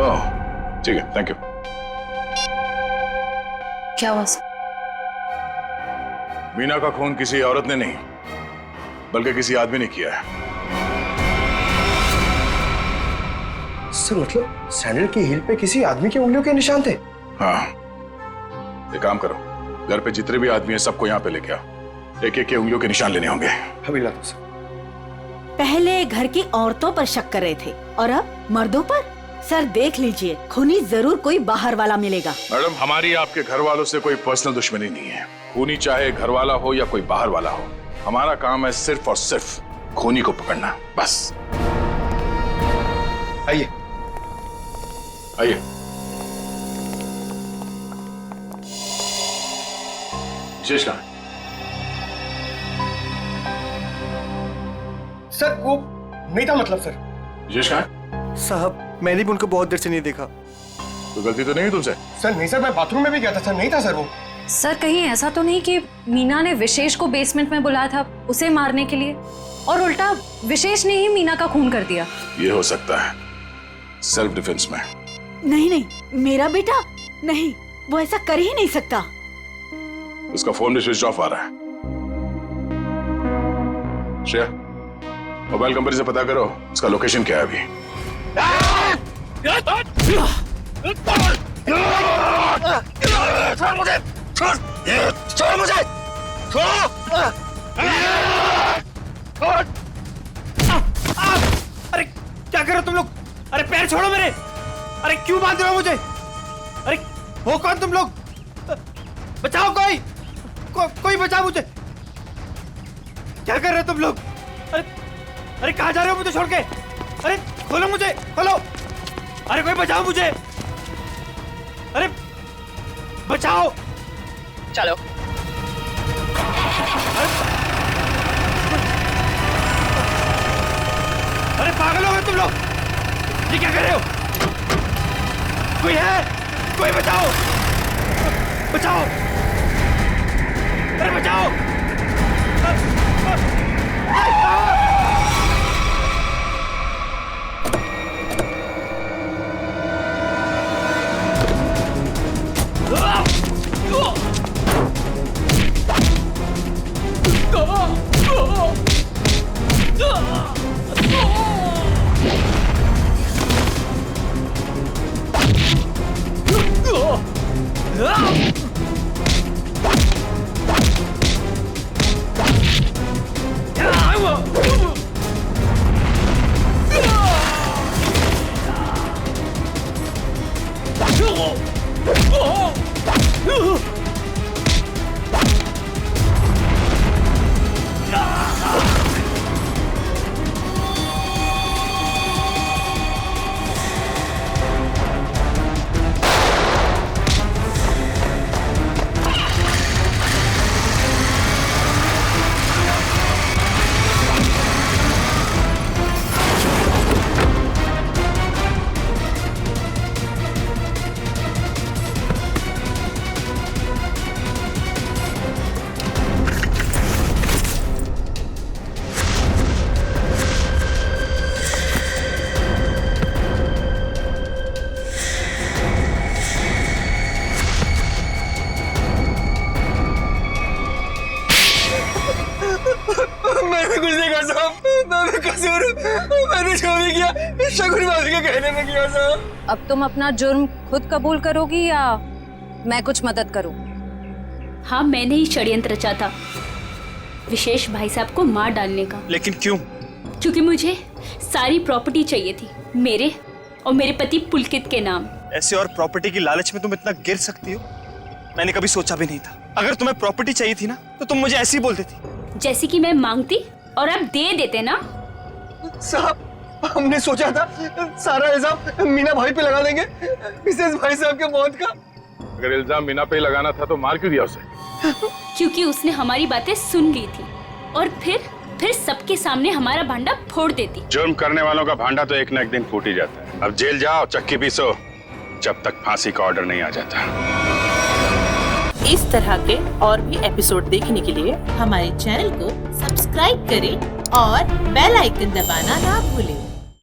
ओह ठीक है, थैंक यू। क्या हुआ? मीना का खून किसी औरत ने नहीं बल्कि किसी आदमी ने किया है। सर मतलब सैंडल की हील पे किसी आदमी की उंगलियों के निशान थे? हाँ, एक काम करो, घर पे जितने भी आदमी हैं सबको यहाँ पे लेके आओ, एक एक के उंगलियों के निशान लेने होंगे। अभी ला दो सर। पहले घर की औरतों पर शक कर रहे थे और अब मर्दों पर। सर देख लीजिए, खूनी जरूर कोई बाहर वाला मिलेगा। मैडम, हमारी आपके घर वालों से कोई पर्सनल दुश्मनी नहीं है। खूनी चाहे घर वाला हो या कोई बाहर वाला हो, हमारा काम है सिर्फ और सिर्फ खूनी को पकड़ना, बस। आइए आइए। विशेष कहाँ है? सर वो नहीं था, मतलब सर। विशेष कहाँ है? साहब मैंने भी उनको बहुत देर से नहीं देखा। कोई गलती तो नहीं है तुमसे? सर नहीं सर, मैं बाथरूम में भी गया था सर, नहीं था सर वो। सर कहीं ऐसा तो नहीं कि मीना ने विशेष को बेसमेंट में बुलाया था उसे मारने के लिए और उल्टा विशेष ने ही मीना का खून कर दिया? ये हो सकता है, सेल्फ डिफेंस में। नहीं नहीं, मेरा बेटा नहीं, वो ऐसा कर ही नहीं सकता। उसका फोन भी स्विच ऑफ आ रहा है। श्रेया, मोबाइल कंपनी से पता करो उसका लोकेशन क्या है अभी। छोड़ मुझे, छोड़ मुझे, अरे क्या कर रहे हो तुम लोग? अरे पैर छोड़ो मेरे! अरे क्यों बांध रहे हो मुझे? अरे हो कौन तुम लोग? बचाओ कोई बचाओ मुझे! क्या कर रहे हो तुम लोग? अरे कहाँ जा रहे हो मुझे छोड़ के? अरे खोलो मुझे, खोलो! अरे कोई बचाओ मुझे! अरे बचाओ! चलो। अरे पागल हो गए तुम लोग! ये क्या कर रहे हो? कोई है? कोई बचाओ! बचाओ! अरे बचाओ! मैंने कुछ नहीं कहा साहब, मैं कसूर, मैंने जो भी किया शगुन भाभी के कहने में किया साहब। अब तुम अपना जुर्म खुद कबूल करोगी या मैं कुछ मदद करूं? हाँ, मैंने ही षड्यंत्र रचा था विशेष भाई साहब को मार डालने का। लेकिन क्यों? क्योंकि मुझे सारी प्रॉपर्टी चाहिए थी, मेरे और मेरे पति पुलकित के नाम। ऐसे और प्रॉपर्टी की लालच में तुम इतना गिर सकती हो? मैंने कभी सोचा भी नहीं था। अगर तुम्हें प्रॉपर्टी चाहिए थी ना तो तुम मुझे ऐसे ही बोल देती। जैसे कि मैं मांगती और आप दे देते ना। साहब हमने सोचा था सारा इल्जाम मीना भाई पे लगा देंगे, विशेष भाई साहब के मौत का। अगर इल्जाम मीना पे ही लगाना था तो मार क्यों दिया उसे? क्योंकि उसने हमारी बातें सुन ली थी और फिर सबके सामने हमारा भांडा फोड़ देती। जुर्म करने वालों का भांडा तो एक न एक दिन फूट ही जाता है। अब जेल जाओ, चक्की पीसो, जब तक फांसी का ऑर्डर नहीं आ जाता। इस तरह के और भी एपिसोड देखने के लिए हमारे चैनल को सब्सक्राइब करें और बेल आइकन दबाना ना भूलें।